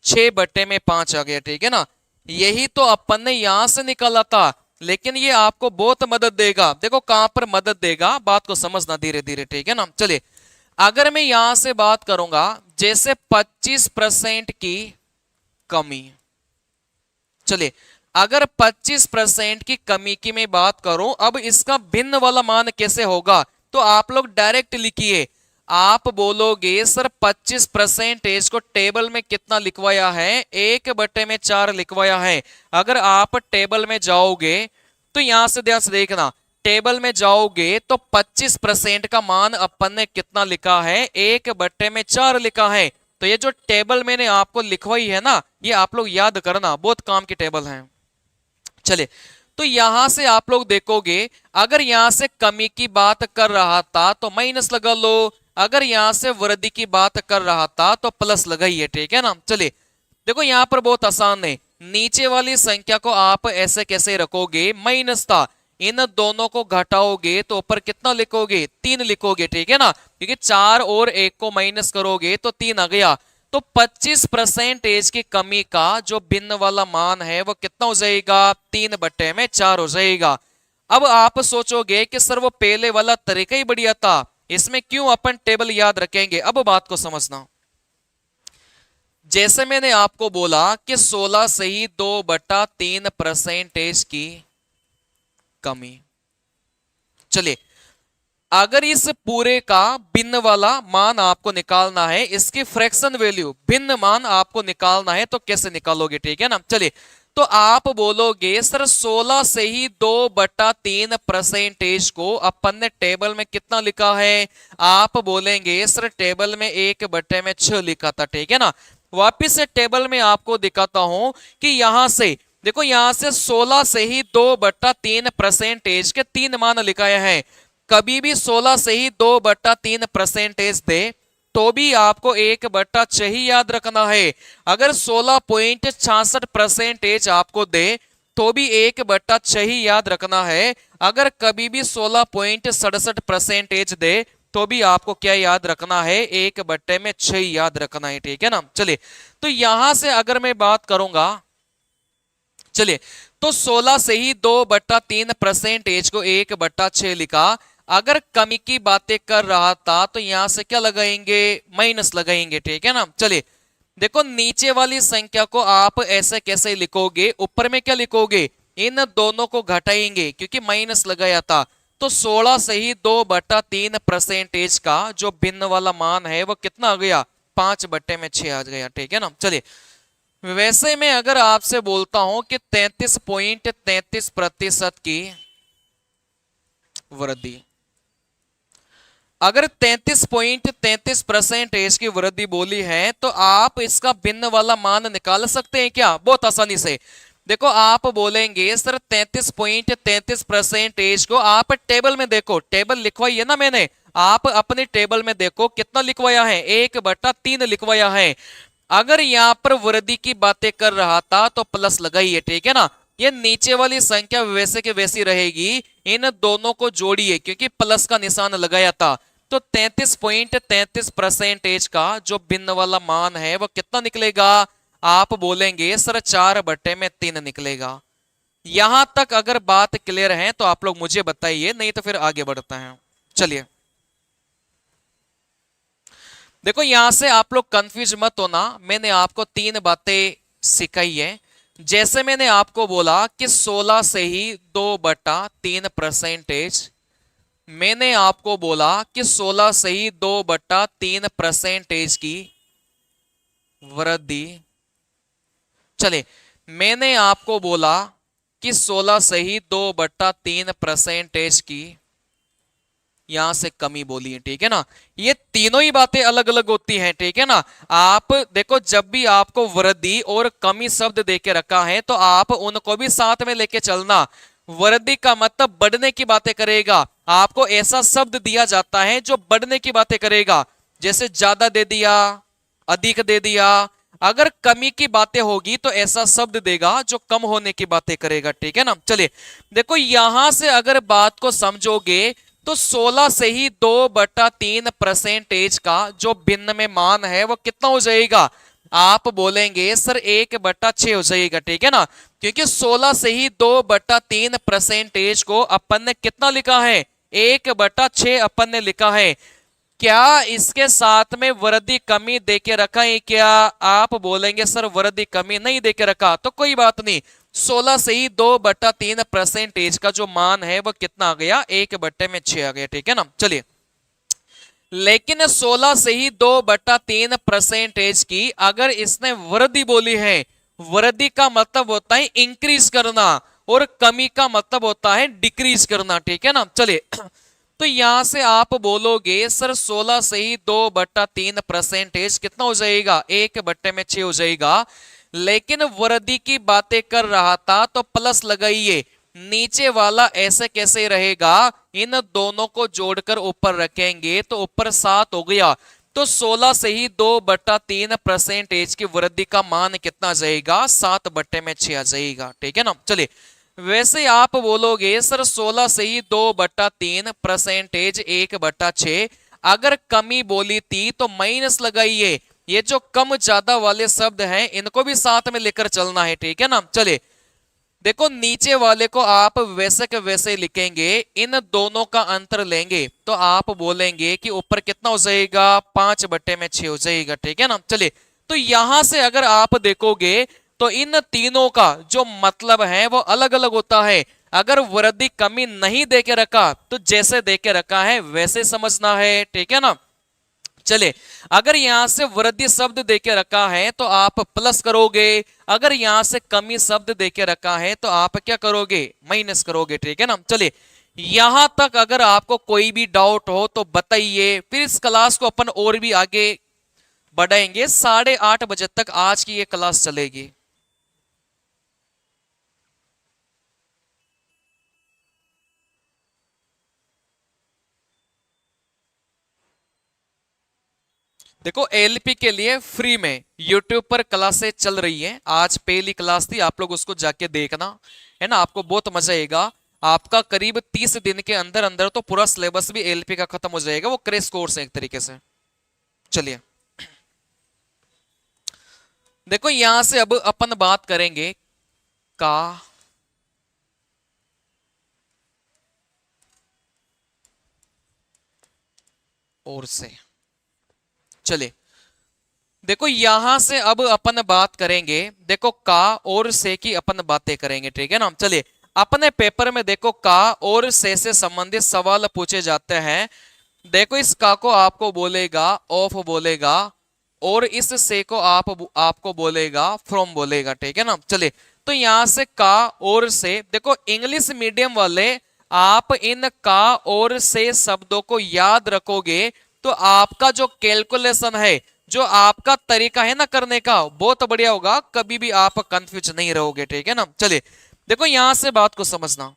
6/5 आ गया, ठीक है ना। यही तो अपन ने यहां से निकाला था, लेकिन ये आपको बहुत मदद देगा। देखो कहां पर मदद देगा, बात को समझना धीरे धीरे, ठीक है ना। चलिए अगर मैं यहां से बात करूंगा जैसे 25% की कमी, चलिए अगर 25% की कमी की मैं बात करूं, अब इसका भिन्न वाला मान कैसे होगा, तो आप लोग डायरेक्ट लिखिए। आप बोलोगे सर 25% को टेबल में कितना लिखवाया है, 1/4 लिखवाया है। अगर आप टेबल में जाओगे तो यहां से ध्यान से देखना, टेबल में जाओगे तो 25% का मान अपन ने कितना लिखा है, 1/4 लिखा है। तो ये जो टेबल मैंने आपको लिखवाई है ना, ये आप लोग याद करना, बहुत काम की टेबल है। चलिए तो यहां से आप लोग देखोगे, अगर यहां से कमी की बात कर रहा था तो माइनस लगा लो, अगर यहां से वृद्धि की बात कर रहा था तो प्लस लगाइए, ठीक है ना। चलिए देखो यहां पर बहुत आसान है, नीचे वाली संख्या को आप ऐसे कैसे रखोगे, माइनस था, इन दोनों को घटाओगे तो ऊपर कितना लिखोगे, 3 लिखोगे, ठीक है ना। क्योंकि 4 और 1 को माइनस करोगे तो 3 आ गया। तो 25% की कमी का जो भिन्न वाला मान है वो कितना हो जाएगा, 3/4 हो जाएगा। अब आप सोचोगे कि सर वो पहले वाला तरीका ही बढ़िया था, इसमें क्यों अपन टेबल याद रखेंगे। अब बात को समझना, जैसे मैंने आपको बोला कि 16 से ही 2/3% की कमी। चलिए अगर इस पूरे का भिन्न वाला मान आपको निकालना है, इसकी फ्रैक्शन वैल्यू भिन्न मान आपको निकालना है, तो कैसे निकालोगे, ठीक है ना। चलिए तो आप बोलोगे सर 16 से ही 2/3% को अपन ने टेबल में कितना लिखा है, आप बोलेंगे सर टेबल में 1/6 लिखा था, ठीक है ना। वापिस से टेबल में आपको दिखाता हूं कि यहां से देखो, यहां से 16 से ही 2/3% के 3 मान लिखाया है। कभी भी 16 से ही 2/3% दे तो भी आपको 1/6 ही याद रखना है। अगर 16.66% आपको दे तो भी 1/6 ही याद रखना है। अगर कभी भी 16.67% दे तो भी आपको क्या याद रखना है, 1/6 याद रखना है, ठीक है ना। चलिए तो यहां से अगर मैं बात करूंगा चलिए, तो 16 से ही 2/3 परसेंटेज को 1/6 लिखा। अगर कमी की बातें कर रहा था तो यहां से क्या लगाएंगे, माइनस लगाएंगे, ठीक है ना। चलिए देखो, नीचे वाली संख्या को आप ऐसे कैसे लिखोगे, ऊपर में क्या लिखोगे, इन दोनों को घटाएंगे क्योंकि माइनस लगाया था। तो 16 से ही 2/3 परसेंटेज का जो भिन्न वाला मान है वो कितना आ गया, 5/6 आ गया, ठीक है ना। चलिए, वैसे मैं अगर आपसे बोलता हूं कि 33.33% की वृद्धि, अगर 33.33% की वृद्धि बोली है तो आप इसका भिन्न वाला मान निकाल सकते हैं क्या, बहुत आसानी से। देखो, आप बोलेंगे सर 33.33% को आप टेबल में देखो, टेबल लिखवाई है ना मैंने, आप अपने टेबल में देखो कितना लिखवाया है, 1/3 लिखवाया है। अगर यहां पर वृद्धि की बातें कर रहा था तो प्लस लगाइए, ठीक है ना। ये नीचे वाली संख्या वैसे के वैसी रहेगी, इन दोनों को जोड़िए क्योंकि प्लस का निशान लगाया था। तो 33.33% का जो भिन्न वाला मान है वो कितना निकलेगा, आप बोलेंगे सर 4/3 निकलेगा। यहां तक अगर बात क्लियर है तो आप लोग मुझे बताइए, नहीं तो फिर आगे बढ़ते हैं। चलिए देखो, यहां से आप लोग कंफ्यूज मत होना, मैंने आपको 3 बातें सिखाई है। जैसे मैंने आपको बोला कि 16 से ही 2/3 परसेंटेज, मैंने आपको बोला कि 16 से ही 2/3 परसेंटेज की वृद्धि। चले, मैंने आपको बोला कि 16 से ही 2/3 परसेंटेज की यहां से कमी बोली है, ठीक है ना। ये तीनों ही बातें अलग अलग होती हैं, ठीक है ना। आप देखो, जब भी आपको वृद्धि और कमी शब्द देके रखा है तो आप उनको भी साथ में लेके चलना। वृद्धि का मतलब बढ़ने की बातें करेगा, आपको ऐसा शब्द दिया जाता है जो बढ़ने की बातें करेगा, जैसे ज्यादा दे दिया, अधिक दे दिया। अगर कमी की बातें होगी तो ऐसा शब्द देगा जो कम होने की बातें करेगा, ठीक है ना। चलिए देखो, यहां से अगर बात को समझोगे तो 16 से ही 2/3 परसेंटेज का जो भिन्न में मान है वो कितना हो जाएगा, आप बोलेंगे सर 1/6 हो जाएगा, ठीक है ना। क्योंकि 16 से ही 2/3 परसेंटेज को अपन ने कितना लिखा है, 1/6 अपन ने लिखा है। क्या इसके साथ में वृद्धि कमी देके रखा है क्या, आप बोलेंगे सर वृद्धि कमी नहीं देके रखा, तो कोई बात नहीं। 16 से ही 2/3 परसेंटेज का जो मान है वो कितना आ गया, 1/6 आ गया, ठीक है ना। चलिए, लेकिन 16 से ही 2/3 परसेंटेज की अगर इसने वृद्धि बोली है, वृद्धि का मतलब होता है इंक्रीज करना और कमी का मतलब होता है डिक्रीज करना, ठीक है ना। चलिए, तो यहां से आप बोलोगे सर 16 से ही 2/3 परसेंटेज कितना हो जाएगा, 1/6 हो जाएगा। लेकिन वृद्धि की बातें कर रहा था तो प्लस लगाइए, नीचे वाला ऐसे कैसे रहेगा, इन दोनों को जोड़कर ऊपर रखेंगे तो ऊपर 7 हो गया। तो 16 से ही 2/3 परसेंटेज की वृद्धि का मान कितना जाएगा, 7/6 आ जाएगा, ठीक है ना। चलिए, वैसे आप बोलोगे सर 16 से ही 2/3 परसेंटेज 1/6, अगर कमी बोली थी तो माइनस लगाइए। ये जो कम ज्यादा वाले शब्द हैं इनको भी साथ में लेकर चलना है, ठीक है ना। चलिए देखो, नीचे वाले को आप वैसे के वैसे लिखेंगे, इन दोनों का अंतर लेंगे तो आप बोलेंगे कि ऊपर कितना हो जाएगा, 5/6 हो जाएगा, ठीक है ना। चलिए, तो यहां से अगर आप देखोगे तो इन तीनों का जो मतलब है वो अलग अलग होता है। अगर वृद्धि कमी नहीं देके रखा तो जैसे देके रखा है वैसे समझना है, ठीक है ना। चले, अगर यहां से वृद्धि शब्द देके रखा है तो आप प्लस करोगे, अगर यहां से कमी शब्द देके रखा है तो आप क्या करोगे, माइनस करोगे, ठीक है ना। चलिए, यहां तक अगर आपको कोई भी डाउट हो तो बताइए, फिर इस क्लास को अपन और भी आगे बढ़ाएंगे। 8:30 बजे तक आज की ये क्लास चलेगी। देखो, एलपी के लिए फ्री में यूट्यूब पर क्लासेस चल रही हैं। आज पहली क्लास थी, आप लोग उसको जाके देखना, है ना, आपको बहुत मजा आएगा। आपका करीब 30 दिन के अंदर अंदर तो पूरा सिलेबस भी एलपी का खत्म हो जाएगा, वो क्रैश कोर्स है एक तरीके से। चलिए देखो, यहां से अब अपन बात करेंगे का और से। चलिए देखो यहां से अब अपन बात करेंगे, देखो का और से की अपन बातें करेंगे, ठीक है ना। चलिए अपने पेपर में देखो का और से संबंधित सवाल पूछे जाते हैं। देखो इस का को आपको बोलेगा ऑफ बोलेगा, और इस से को आपको बोलेगा फ्रॉम बोलेगा, ठीक है ना। चलिए तो यहां से का और से, देखो इंग्लिश मीडियम वाले आप इन का और से शब्दों को याद रखोगे तो आपका जो कैलकुलेशन है, जो आपका तरीका है ना करने का, बहुत बढ़िया होगा, कभी भी आप कंफ्यूज नहीं रहोगे, ठीक है ना। चलिए देखो यहां से बात को समझना।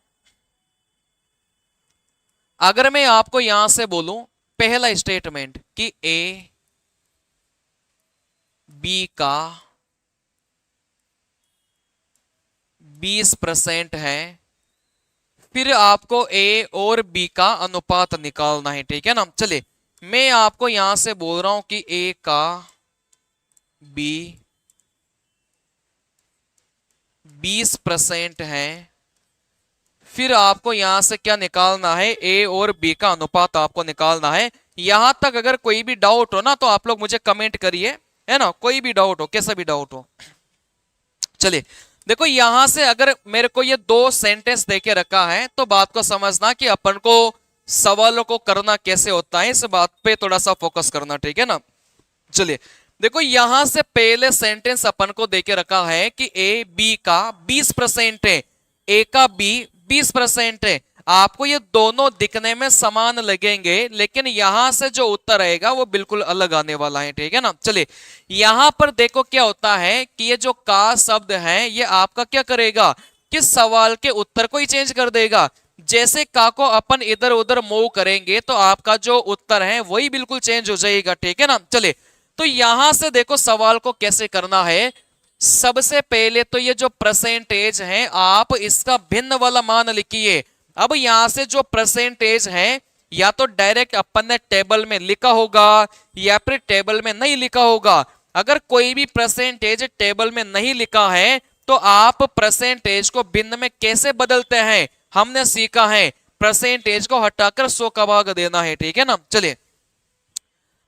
अगर मैं आपको यहां से बोलूं पहला स्टेटमेंट कि ए बी का 20% है, फिर आपको ए और बी का अनुपात निकालना है, ठीक है ना। चलिए मैं आपको यहां से बोल रहा हूं कि ए का बी 20% है, फिर आपको यहां से क्या निकालना है, ए और बी का अनुपात आपको निकालना है। यहां तक अगर कोई भी डाउट हो ना तो आप लोग मुझे कमेंट करिए, है ना, कोई भी डाउट हो, कैसा भी डाउट हो। चलिए देखो यहां से अगर मेरे को ये दो सेंटेंस देके रखा है तो बात को समझना कि अपन को सवालों को करना कैसे होता है, इस बात पे थोड़ा सा फोकस करना, ठीक है ना। चलिए देखो यहां से पहले सेंटेंस अपन को देके रखा है कि ए बी का 20% है, ए का बी 20% है। आपको ये दोनों दिखने में समान लगेंगे, लेकिन यहां से जो उत्तर आएगा वो बिल्कुल अलग आने वाला है, ठीक है ना। चलिए यहां पर देखो क्या होता है कि ये जो का शब्द है ये आपका क्या करेगा कि सवाल के उत्तर को ही चेंज कर देगा। जैसे का को अपन इधर उधर मूव करेंगे तो आपका जो उत्तर है वही बिल्कुल चेंज हो जाएगा, ठीक है ना। चलिए तो यहां से देखो सवाल को कैसे करना है। सबसे पहले तो ये जो परसेंटेज है आप इसका भिन्न वाला मान लिखिए। अब यहां से जो परसेंटेज है या तो डायरेक्ट अपन ने टेबल में लिखा होगा या फिर टेबल में नहीं लिखा होगा। अगर कोई भी परसेंटेज टेबल में नहीं लिखा है तो आप परसेंटेज को भिन्न में कैसे बदलते हैं हमने सीखा है, परसेंटेज को हटाकर 100 का भाग देना है, ठीक है ना। चलिए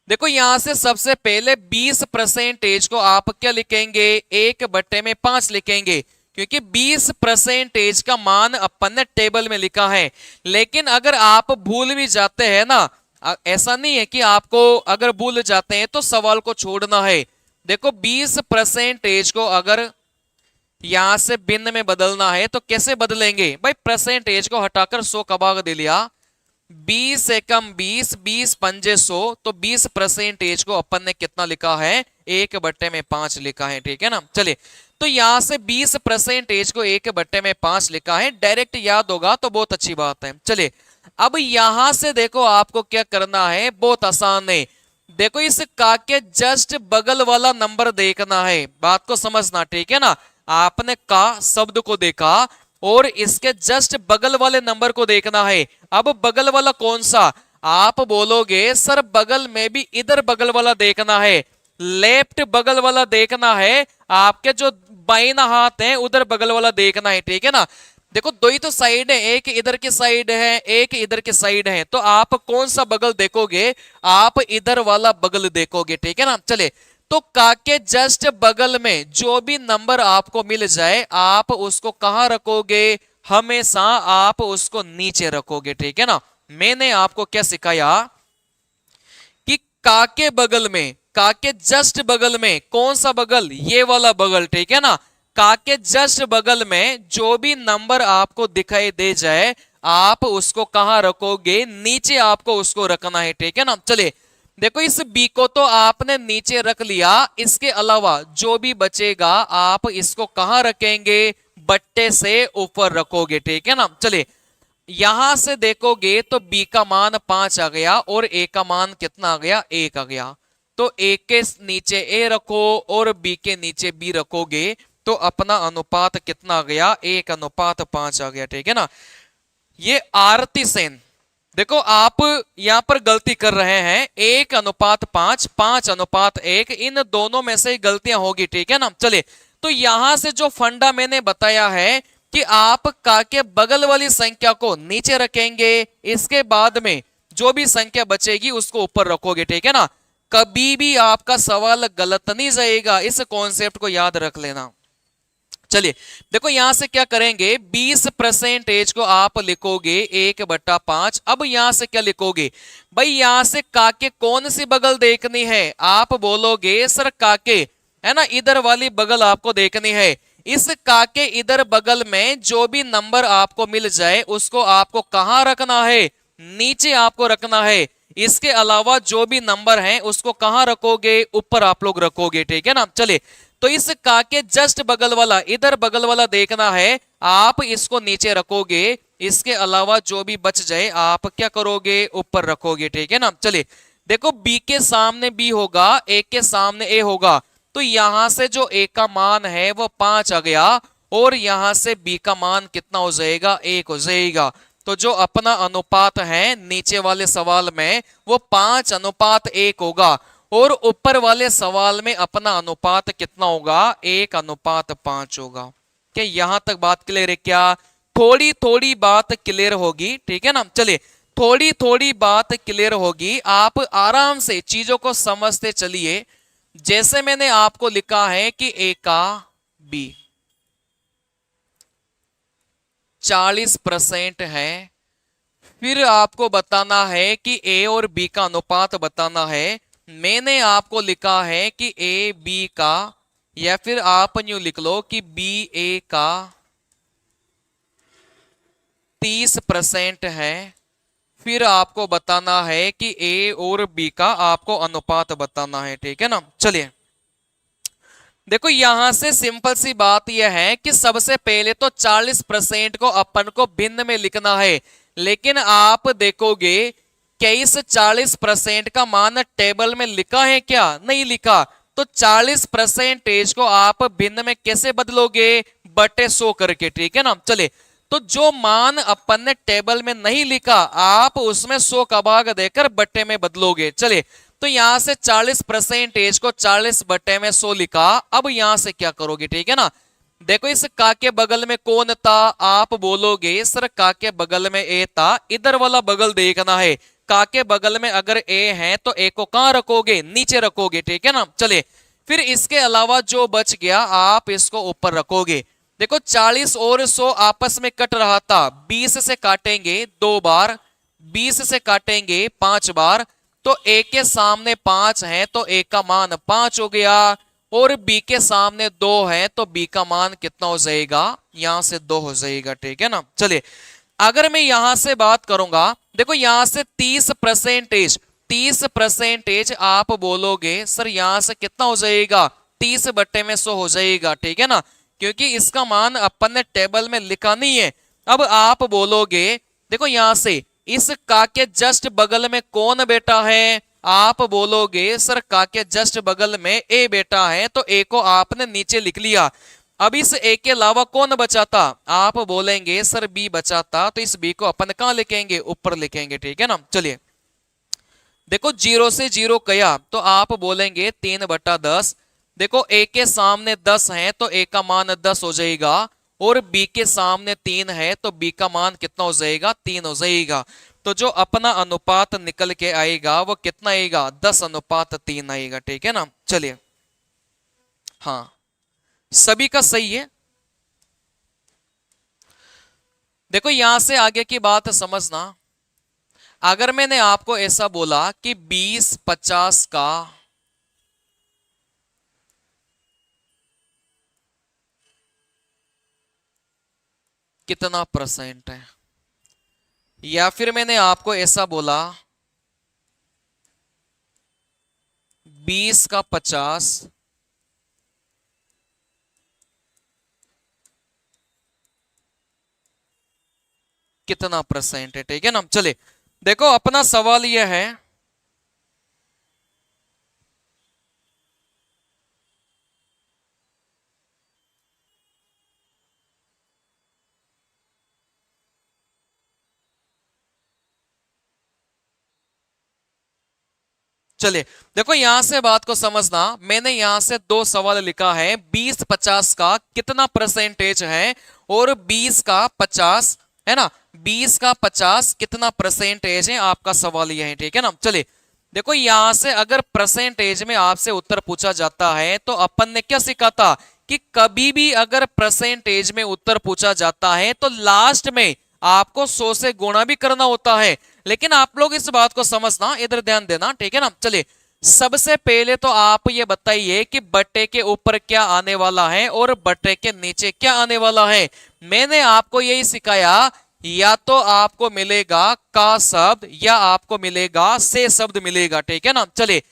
देखो यहां से सबसे पहले 20% को आप क्या लिखेंगे, 1/5 लिखेंगे, क्योंकि 20% का मान अपन ने टेबल में लिखा है। लेकिन अगर आप भूल भी जाते हैं ना, ऐसा नहीं है कि आपको अगर भूल जाते हैं तो सवाल को छोड़ना है। देखो 20% को अगर यहां से भिन्न में बदलना है तो कैसे बदलेंगे भाई, परसेंटेज को हटाकर 100 का भाग दे लिया, 20 एकम 20, 20 पंजे 100, तो 20% को अपन ने कितना लिखा है, 1/5 लिखा है, ठीक है ना। चलिए तो यहां से 20% को 1/5 लिखा है, डायरेक्ट याद होगा तो बहुत अच्छी बात है। चलिए अब यहां से देखो आपको क्या करना है, बहुत आसान है। देखो इस का के जस्ट बगल वाला नंबर देखना है, बात को समझना, ठीक है ना। आपने का शब्द को देखा और इसके जस्ट बगल वाले नंबर को देखना है। अब बगल वाला कौन सा, आप बोलोगे सर बगल में भी इधर बगल वाला देखना है, लेफ्ट बगल वाला देखना है, आपके जो बाइना हाथ है उधर बगल वाला देखना है, ठीक है ना। देखो दो ही तो साइड है, एक इधर की साइड है एक इधर की साइड है, तो आप कौन सा बगल देखोगे, आप इधर वाला बगल देखोगे, ठीक है ना। चले तो का के जस्ट बगल में जो भी नंबर आपको मिल जाए आप उसको कहां रखोगे, हमेशा आप उसको नीचे रखोगे, ठीक है ना। मैंने आपको क्या सिखाया कि का के बगल में, का के जस्ट बगल में, कौन सा बगल, ये वाला बगल, ठीक है ना। का के जस्ट बगल में जो भी नंबर आपको दिखाई दे जाए आप उसको कहां रखोगे, नीचे आपको उसको रखना है, ठीक है ना। चलिए देखो इस बी को तो आपने नीचे रख लिया, इसके अलावा जो भी बचेगा आप इसको कहां रखेंगे, बट्टे से ऊपर रखोगे, ठीक है ना। चलिए यहां से देखोगे तो बी का मान 5 आ गया और ए का मान कितना आ गया, 1 आ गया। तो ए के नीचे ए रखो और बी के नीचे बी रखोगे तो अपना अनुपात कितना आ गया, 1:5 आ गया, ठीक है ना। ये आरती सेन, देखो आप यहां पर गलती कर रहे हैं, 1:5, 5:1, इन दोनों में से गलतियां होगी, ठीक है ना। चलिए तो यहां से जो फंडा मैंने बताया है कि आप का के बगल वाली संख्या को नीचे रखेंगे, इसके बाद में जो भी संख्या बचेगी उसको ऊपर रखोगे, ठीक है ना। कभी भी आपका सवाल गलत नहीं जाएगा, इस कॉन्सेप्ट को याद रख लेना। चलिए देखो यहां से क्या करेंगे, 20% को आप लिखोगे 1/5। अब यहां से क्या लिखोगे भाई, यहां से काके कौन सी बगल देखनी है, आप बोलोगे सर काके, है ना, इधर वाली बगल आपको देखनी है। इस काके इधर बगल में जो भी नंबर आपको मिल जाए उसको आपको कहां रखना है, नीचे आपको रखना है। इसके अलावा जो भी नंबर हैं उसको कहां रखोगे, ऊपर आप लोग रखोगे, ठीक है ना। चलिए तो इस का के जस्ट बगल वाला, इधर बगल वाला देखना है, आप इसको नीचे रखोगे। इसके अलावा जो भी बच जाए आप क्या करोगे, ऊपर रखोगे, ठीक है ना। चलिए देखो बी के सामने बी होगा, ए के सामने ए होगा, तो यहां से जो ए का मान है वो 5 आ गया, और यहां से बी का मान कितना हो जाएगा, 1 हो जाएगा। तो जो अपना अनुपात है नीचे वाले सवाल में वो 5:1 होगा, और ऊपर वाले सवाल में अपना अनुपात कितना होगा, 1:5 होगा। क्या यहां तक बात क्लियर है क्या, थोड़ी थोड़ी बात क्लियर होगी, ठीक है ना। चलिए थोड़ी थोड़ी बात क्लियर होगी, आप आराम से चीजों को समझते चलिए। जैसे मैंने आपको लिखा है कि ए का बी 40% है, फिर आपको बताना है कि ए और बी का अनुपात बताना है। मैंने आपको लिखा है कि ए बी का, या फिर आप यूं लिख लो कि बी ए का 30% है, फिर आपको बताना है कि ए और बी का आपको अनुपात बताना है, ठीक है ना। चलिए देखो यहां से सिंपल सी बात यह है कि सबसे पहले तो 40% को अपन को भिन्न में लिखना है, लेकिन आप देखोगे क्या इस 40% का मान टेबल में लिखा है, क्या नहीं लिखा। तो 40% को आप भिन्न में कैसे बदलोगे, बटे 100 करके, ठीक है ना। चले तो जो मान अपन ने टेबल में नहीं लिखा आप उसमें 100 का भाग देकर बट्टे में बदलोगे। चलिए तो यहां से 40% को 40/100 लिखा। अब यहां से क्या करोगे, ठीक है ना। देखो इस का के बगल में कौन था, आप बोलोगे सर का के बगल में ए था, इधर वाला बगल देखना है। का के बगल में अगर ए है तो ए को कहां रखोगे, नीचे रखोगे, ठीक है ना। चलिए फिर इसके अलावा जो बच गया आप इसको ऊपर रखोगे। देखो 40 और 100 आपस में कट रहा था, 20 से काटेंगे 2 बार, 20 से काटेंगे 5 बार, तो ए के सामने 5 है तो ए का मान 5 हो गया, और बी के सामने 2 है तो बी का मान कितना हो जाएगा, यहां से 2 हो जाएगा, ठीक है ना। चलिए अगर मैं यहां से बात करूंगा, देखो यहां से 30% आप बोलोगे सर यहां से कितना हो जाएगा, 30/100 हो जाएगा, ठीक है ना, क्योंकि इसका मान अपन ने टेबल में लिखा नहीं है। अब आप बोलोगे देखो यहां से इस का के जस्ट बगल में कौन बेटा है, आप बोलोगे सर का के जस्ट बगल में ए बेटा है, तो ए को आपने नीचे लिख लिया। अब इस ए के अलावा कौन बचा था, आप बोलेंगे सर बी बचा था, तो इस बी को अपन कहां लिखेंगे, ऊपर लिखेंगे, ठीक है ना। चलिए देखो 0 से 0 गया तो आप बोलेंगे 3/10। देखो ए के सामने 10 है तो ए का मान 10 हो जाएगा, और बी के सामने 3 है तो बी का मान कितना हो जाएगा, 3 हो जाएगा। तो जो अपना अनुपात निकल के आएगा वो कितना आएगा, 10:3 आएगा, ठीक है ना। चलिए हाँ सभी का सही है। देखो यहां से आगे की बात समझना, अगर मैंने आपको ऐसा बोला कि 20-50 का कितना परसेंट है, या फिर मैंने आपको ऐसा बोला 20 का 50 कितना परसेंट है, ठीक है ना। चले देखो अपना सवाल यह है, चलिए देखो यहां से बात को समझना, मैंने यहां से दो सवाल लिखा है, 20-50 का कितना परसेंटेज है और 20 का 50 है ना, 20 का 50 कितना परसेंटेज है, आपका सवाल यह है, ठीक है ना। चलिए देखो यहां से अगर परसेंटेज में आपसे उत्तर पूछा जाता है तो अपन ने क्या सीखा था कि कभी भी अगर परसेंटेज में उत्तर पूछा जाता है तो लास्ट में आपको 100 से गुणा भी करना होता है। लेकिन आप लोग इस बात को समझना, इधर ध्यान देना, ठीक है ना। चलिए सबसे पहले तो आप ये बताइए कि बट्टे के ऊपर क्या आने वाला है और बट्टे के नीचे क्या आने वाला है। मैंने आपको यही सिखाया, या तो आपको मिलेगा का शब्द या आपको मिलेगा से शब्द मिलेगा, ठीक है ना। चलिए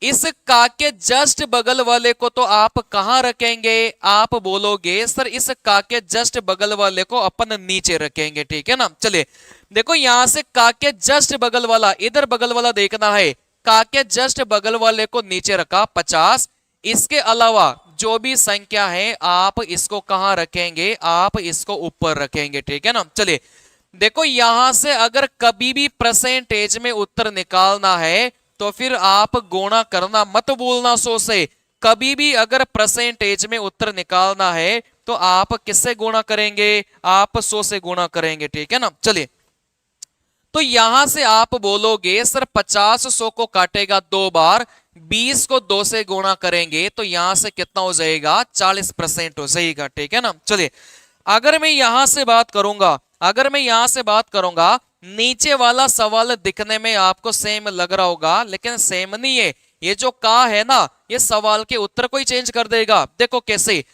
इस का के जस्ट बगल वाले को तो आप कहां रखेंगे, आप बोलोगे सर इस का के जस्ट बगल वाले को अपन नीचे रखेंगे, ठीक है ना। चलिए देखो यहां से का के जस्ट बगल वाला, इधर बगल वाला देखना है, का के जस्ट बगल वाले को नीचे रखा 50। इसके अलावा जो भी संख्या है आप इसको कहां रखेंगे, आप इसको ऊपर रखेंगे, ठीक है ना। चलिए देखो यहां से अगर कभी भी परसेंटेज में उत्तर निकालना है तो फिर आप गुणा करना मत भूलना 100 से। कभी भी अगर परसेंटेज में उत्तर निकालना है तो आप किससे गुणा करेंगे, आप 100 से गुणा करेंगे, ठीक है ना। चलिए तो यहां से आप बोलोगे सर 50 100 को काटेगा 2 बार, 20 को 2 से गुणा करेंगे तो यहां से कितना हो जाएगा, 40% हो जाएगा, ठीक है ना। चलिए अगर मैं यहां से बात करूंगा, अगर मैं यहां से बात करूंगा, नीचे वाला सवाल दिखने में आपको सेम लग रहा होगा लेकिन सेम नहीं है। ये जो का है ना, ये सवाल के उत्तर को ही चेंज कर देगा। देखो कैसे,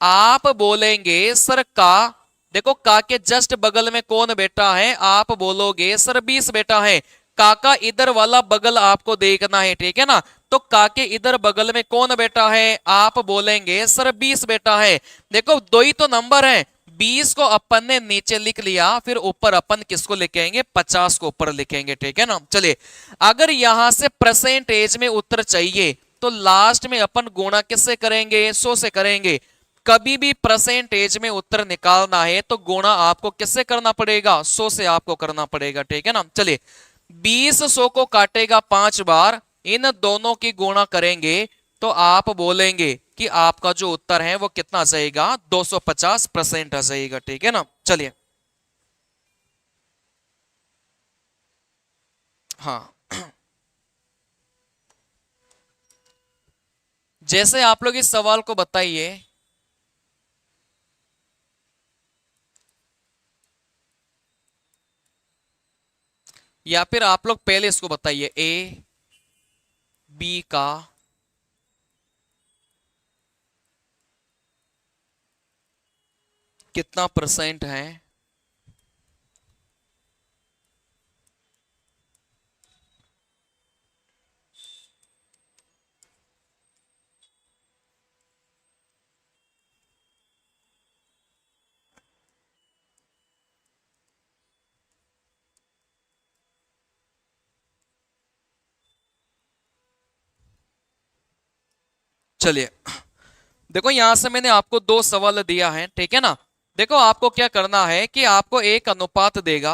आप बोलेंगे सर का, देखो का के जस्ट बगल में कौन बैठा है, आप बोलोगे सर 20 बैठा है। का का इधर वाला बगल आपको देखना है, ठीक है ना। तो का के इधर बगल में कौन बैठा है, आप बोलेंगे सर 20 बैठा है। देखो दो ही तो नंबर है, 20 को अपन ने नीचे लिख लिया, फिर ऊपर अपन किसको लिखेंगे, 50 को ऊपर लिखेंगे, ठीक है ना। चलिए अगर यहां से परसेंटेज में उत्तर चाहिए तो लास्ट में अपन गुणा किससे करेंगे, 100 से करेंगे। कभी भी परसेंटेज में उत्तर निकालना है तो गुणा आपको किससे करना पड़ेगा, 100 से आपको करना पड़ेगा, ठीक है ना। चलिए 20 100 को काटेगा 5 बार, इन दोनों की गुणा करेंगे तो आप बोलेंगे कि आपका जो उत्तर है वो कितना आ जाएगा, 250% आ जाएगा, ठीक है ना। चलिए हाँ जैसे आप लोग इस सवाल को बताइए, या फिर आप लोग पहले इसको बताइए, ए बी का कितना परसेंट है। चलिए देखो यहां से मैंने आपको दो सवाल दिया है, ठीक है ना। देखो आपको क्या करना है कि आपको एक अनुपात देगा,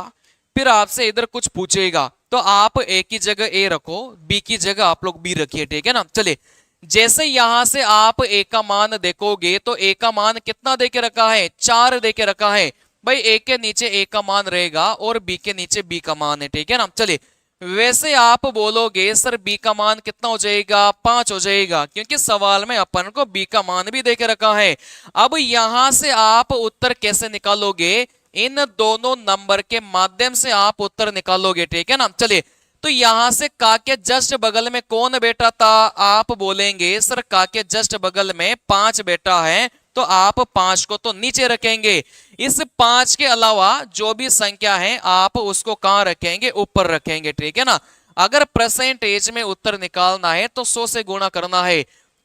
फिर आपसे इधर कुछ पूछेगा तो आप ए की जगह ए रखो, बी की जगह आप लोग बी रखिए, ठीक है ना। चलिए जैसे यहां से आप ए का मान देखोगे तो ए का मान कितना देके रखा है, 4 देके रखा है। भाई ए के नीचे ए का मान रहेगा और बी के नीचे बी का मान है, ठीक है ना। चलिए वैसे आप बोलोगे सर बी का मान कितना हो जाएगा, 5 हो जाएगा, क्योंकि सवाल में अपन को बी का मान भी देके रखा है। अब यहां से आप उत्तर कैसे निकालोगे, इन दोनों नंबर के माध्यम से आप उत्तर निकालोगे, ठीक है ना। चलिए तो यहां से का के जस्ट बगल में कौन बैठा था, आप बोलेंगे सर का के जस्ट बगल में 5 बैठा है, तो आप 5 को तो नीचे रखेंगे। इस 5 के अलावा जो भी संख्या है आप उसको कहां रखेंगे, ऊपर रखेंगे, ठीक है ना। अगर परसेंटेज में उत्तर निकालना है तो 100 से गुणा करना है।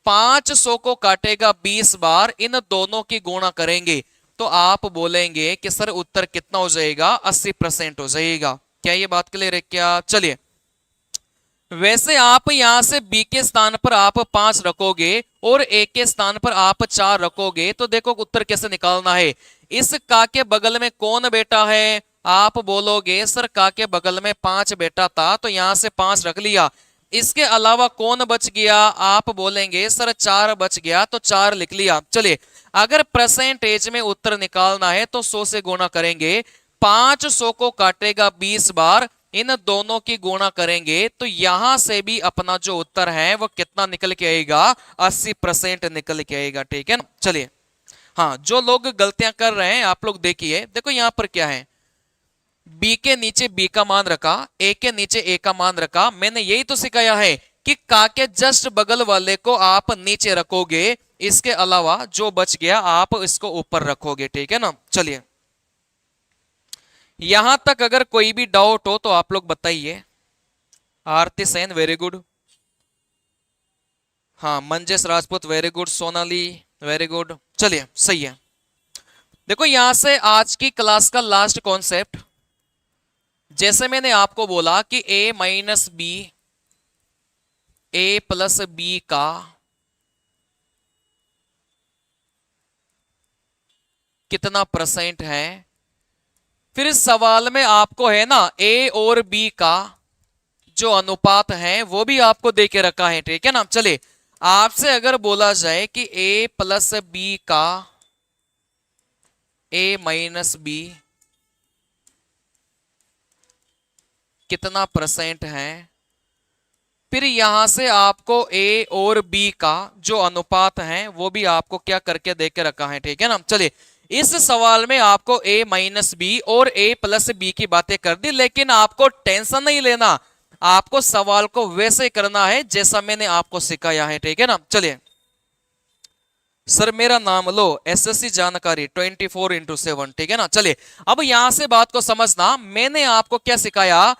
500 को काटेगा 20 बार, इन दोनों की गुणा करेंगे तो आप बोलेंगे कि सर उत्तर कितना हो जाएगा, 80% हो जाएगा। क्या ये बात क्लियर है क्या। चलिए वैसे आप यहां से बी के स्थान पर आप 5 रखोगे और ए के स्थान पर आप 4 रखोगे तो देखो उत्तर कैसे निकालना है। इस का के बगल में कौन बैठा है, आप बोलोगे सर का के बगल में 5 बैठा था तो यहां से 5 रख लिया। इसके अलावा कौन बच गया? आप बोलेंगे सर 4 बच गया, तो 4 लिख लिया। चलिए, अगर परसेंटेज में उत्तर निकालना है तो 100 से गुणा करेंगे। 500 को काटेगा 20 बार, इन दोनों की गुणा करेंगे तो यहां से भी अपना जो उत्तर है वो कितना निकल के आएगा? 80% निकल के आएगा। ठीक है ना? चलिए, हाँ, जो लोग गलतियां कर रहे हैं आप लोग देखिए, देखो यहां पर क्या है, बी के नीचे बी का मान रखा, ए के नीचे ए का मान रखा। मैंने यही तो सिखाया है कि का के जस्ट बगल वाले को आप नीचे रखोगे, इसके अलावा जो बच गया आप इसको ऊपर रखोगे। ठीक है ना? चलिए, यहां तक अगर कोई भी डाउट हो तो आप लोग बताइए। आरती सेन वेरी गुड, हाँ, Manjesh Rajput very good, Sonali very good. चलिए, सही है। देखो यहां से आज की क्लास का लास्ट कॉन्सेप्ट, जैसे मैंने आपको बोला कि ए माइनस बी, ए प्लस बी का कितना परसेंट है, फिर इस सवाल में आपको है ना ए और बी का जो अनुपात है वो भी आपको दे के रखा है। ठीक है ना? चलिए, आपसे अगर बोला जाए कि ए प्लस बी का ए माइनस बी कितना परसेंट है, फिर यहां से आपको ए और बी का जो अनुपात है वो भी आपको क्या करके दे के रखा है। ठीक है ना? चलिए, इस सवाल में आपको ए माइनस बी और ए प्लस बी की बातें कर दी, लेकिन आपको टेंशन नहीं लेना, आपको सवाल को वैसे करना है जैसा मैंने आपको सिखाया है। ठीक है ना? चलिए, सर मेरा नाम लो, एसएससी जानकारी 24x7। ठीक है ना? चलिए, अब यहां से बात को समझना, मैंने आपको क्या सिखाया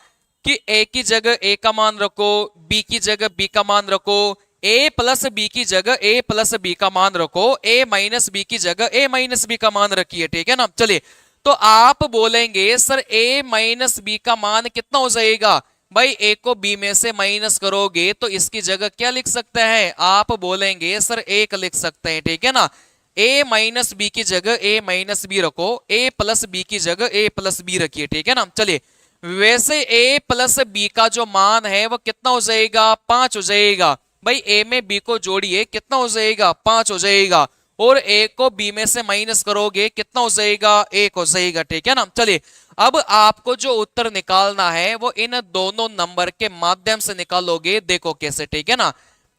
कि ए की जगह ए का मान रखो, बी की जगह बी का मान रखो, ए प्लस बी की जगह ए प्लस बी का मान रखो, ए माइनस बी की जगह ए माइनस बी का मान रखिए। ठीक है ना? चलिए, तो आप बोलेंगे सर ए माइनस बी का मान कितना हो जाएगा? भाई ए को बी में से माइनस करोगे तो इसकी जगह क्या लिख सकते हैं? आप बोलेंगे सर 1 लिख सकते हैं। ठीक है ना? ए माइनस बी की जगह ए माइनस बी रखो, ए प्लस बी की जगह ए प्लस बी रखिए। ठीक है ना? चलिए, वैसे ए प्लस बी का जो मान है वो कितना हो जाएगा? 5 हो जाएगा। भाई ए में बी को जोड़िए, कितना हो जाएगा? 5 हो जाएगा। और ए को बी में से माइनस करोगे, कितना हो जाएगा? 1 हो जाएगा। ठीक है ना? चलिए, अब आपको जो उत्तर निकालना है वो इन दोनों नंबर के माध्यम से निकालोगे। देखो कैसे। ठीक है ना?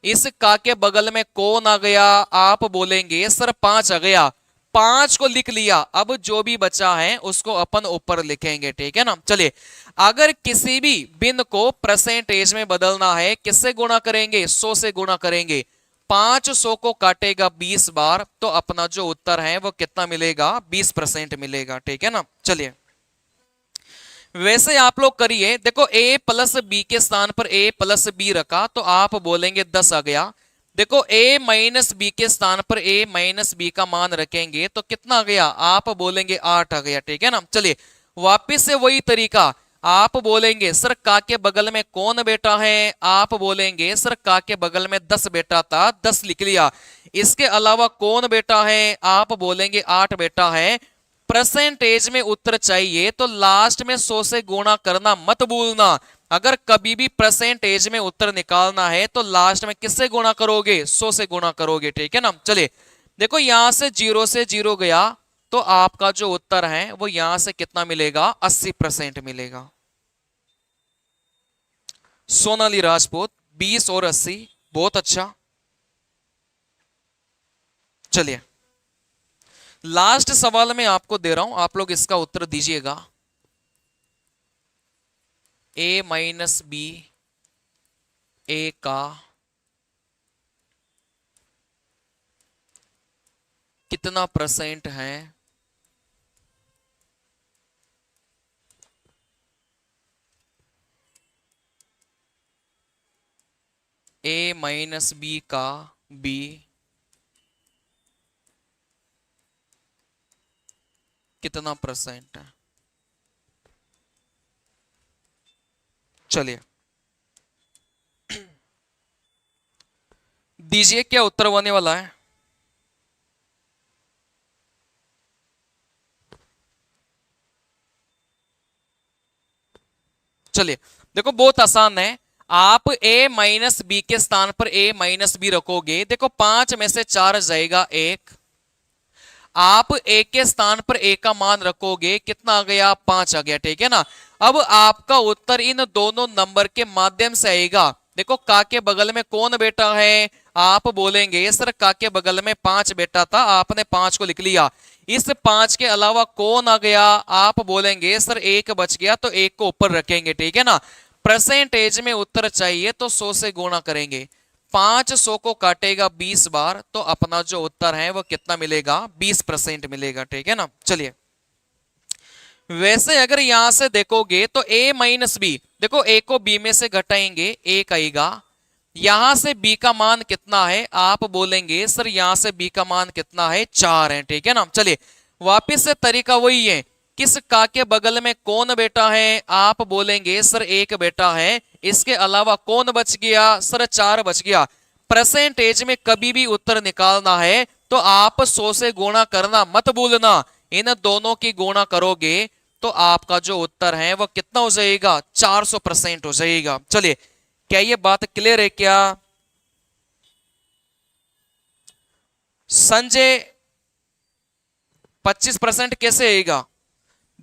इस का के बगल में कौन आ गया? आप बोलेंगे सर 5 आ गया, 5 को लिख लिया। अब जो भी बचा है उसको अपन ऊपर लिखेंगे। ठीक है ना? चलिए, अगर किसी भी बिन को परसेंटेज में बदलना है, किससे गुणा करेंगे? 100 से गुणा करेंगे। 500 को काटेगा 20 बार, तो अपना जो उत्तर है वो कितना मिलेगा? 20% मिलेगा। ठीक है ना? चलिए, वैसे आप लोग करिए, देखो a प्लस बी के स्थान पर a प्लस बी रखा तो आप बोलेंगे 10 आ गया। देखो a माइनस बी के स्थान पर a माइनस बी का मान रखेंगे तो कितना आ गया? आप बोलेंगे 8 आ गया। ठीक है ना? चलिए, वापिस से वही तरीका, आप बोलेंगे सर का के बगल में कौन बेटा है? आप बोलेंगे सर का के बगल में 10 बेटा था, 10 लिख लिया। इसके अलावा कौन बेटा है? आप बोलेंगे 8 बेटा है। परसेंटेज में उत्तर चाहिए तो लास्ट में 100 से गुणा करना मत भूलना। अगर कभी भी परसेंटेज में उत्तर निकालना है तो लास्ट में किससे गुणा करोगे? 100 से गुणा करोगे। ठीक है ना? चलिए, देखो यहां से 0 से 0 गया तो आपका जो उत्तर है वो यहां से कितना मिलेगा? 80% मिलेगा। सोनाली राजपूत 20 और 80, बहुत अच्छा। चलिए, लास्ट सवाल मैं आपको दे रहा हूं, आप लोग इसका उत्तर दीजिएगा। ए माइनस बी ए का कितना परसेंट है? ए माइनस बी का बी कितना परसेंट है? चलिए, दीजिए क्या उत्तर होने वाला है। चलिए, देखो बहुत आसान है। आप a माइनस बी के स्थान पर a माइनस बी रखोगे, देखो 5 में से 4 जाएगा 1, आप a के स्थान पर a का मान रखोगे, कितना आ गया 5 आ गया, ठीक है ना। अब आपका उत्तर इन दोनों नंबर के माध्यम से आएगा। देखो का के बगल में कौन बेटा है, आप बोलेंगे सर का के बगल में 5 बेटा था, आपने 5 को लिख लिया। इस 5 के अलावा कौन आ गया, आप बोलेंगे सर 1 बच गया, तो 1 को ऊपर रखेंगे, ठीक है ना। परसेंटेज में उत्तर चाहिए तो 100 से गुणा करेंगे, 500 को काटेगा 20 बार, तो अपना जो उत्तर है वो कितना मिलेगा, 20% मिलेगा, ठीक है ना। चलिए वैसे अगर यहां से देखोगे तो a माइनस बी, देखो a को b में से घटाएंगे 1 आएगा, यहां से b का मान कितना है, आप बोलेंगे सर यहां से b का मान कितना है 4 है, ठीक है ना। चलिए वापिस से तरीका वही है, किस का के बगल में कौन बेटा है, आप बोलेंगे सर 1 बेटा है, इसके अलावा कौन बच गया, सर 4 बच गया। परसेंटेज में कभी भी उत्तर निकालना है तो आप 100 से गुणा करना मत भूलना, इन दोनों की गुणा करोगे तो आपका जो उत्तर है वो कितना हो जाएगा, 400% हो जाएगा। चलिए क्या ये बात क्लियर है क्या। संजय 25% कैसे आएगा,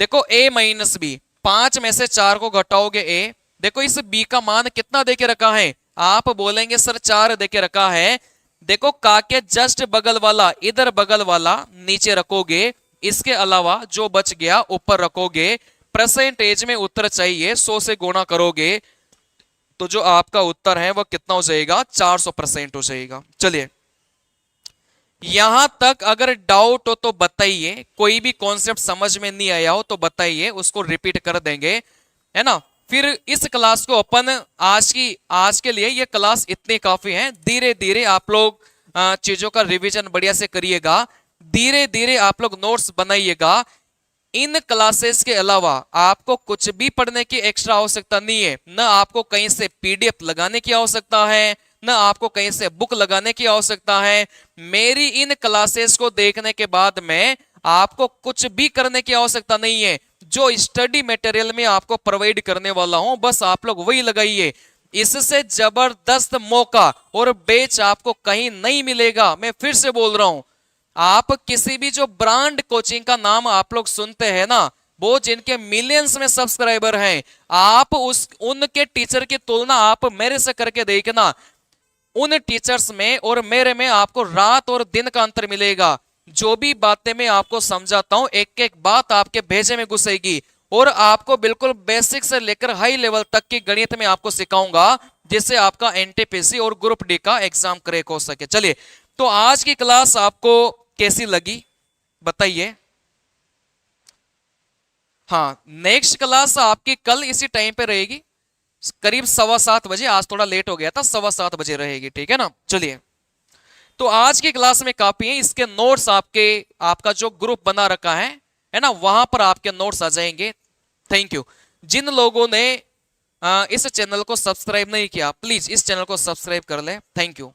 देखो a माइनस बी, 5 में से 4 को घटाओगे a, देखो इस b का मान कितना देके रखा है, आप बोलेंगे सर 4 देके रखा है, देखो का के जस्ट बगल वाला, इधर बगल वाला नीचे रखोगे, इसके अलावा जो बच गया ऊपर रखोगे, परसेंटेज में उत्तर चाहिए 100 से गुणा करोगे तो जो आपका उत्तर है वो कितना हो जाएगा, 400% हो जाएगा। चलिए यहां तक अगर डाउट हो तो बताइए, कोई भी कॉन्सेप्ट समझ में नहीं आया हो तो बताइए, उसको रिपीट कर देंगे, है ना। फिर इस क्लास को अपन आज के लिए ये क्लास इतनी काफी है, धीरे धीरे आप लोग चीजों का रिवीजन बढ़िया से करिएगा, धीरे धीरे आप लोग नोट्स बनाइएगा। इन क्लासेस के अलावा आपको कुछ भी पढ़ने की एक्स्ट्रा आवश्यकता नहीं है, न आपको कहीं से पीडीएफ लगाने की आवश्यकता है, न आपको कहीं से बुक लगाने की आवश्यकता है। मेरी इन क्लासेस को देखने के बाद में आपको कुछ भी करने की आवश्यकता नहीं है, जो स्टडी मटेरियल में आपको प्रोवाइड करने वाला हूं बस आप लोग वही लगाइए। इससे जबरदस्त मौका और बेच आपको कहीं नहीं मिलेगा। मैं फिर से बोल रहा हूं, आप किसी भी जो ब्रांड कोचिंग का नाम आप लोग सुनते हैं ना, वो जिनके मिलियंस में सब्सक्राइबर हैं, आप उनके टीचर की तुलना आप मेरे से करके देखना, उन टीचर्स में और मेरे में आपको रात और दिन का अंतर मिलेगा। जो भी बातें मैं आपको समझाता हूं एक एक बात आपके भेजे में घुसेगी, और आपको बिल्कुल बेसिक से लेकर हाई लेवल तक की गणित में आपको सिखाऊंगा, जिससे आपका एनटीपीसी और ग्रुप डी का एग्जाम क्रैक हो सके। चलिए तो आज की क्लास आपको कैसी लगी बताइए। हाँ नेक्स्ट क्लास आपकी कल इसी टाइम पे रहेगी, करीब 7:15 बजे, आज थोड़ा लेट हो गया था, 7:15 बजे रहेगी, ठीक है ना। चलिए तो आज की क्लास में काफी है, इसके नोट्स आपका जो ग्रुप बना रखा है ना, वहां पर आपके नोट्स आ जाएंगे। Thank you. जिन लोगों ने इस चैनल को सब्सक्राइब नहीं किया प्लीज इस चैनल को सब्सक्राइब कर ले, थैंक यू।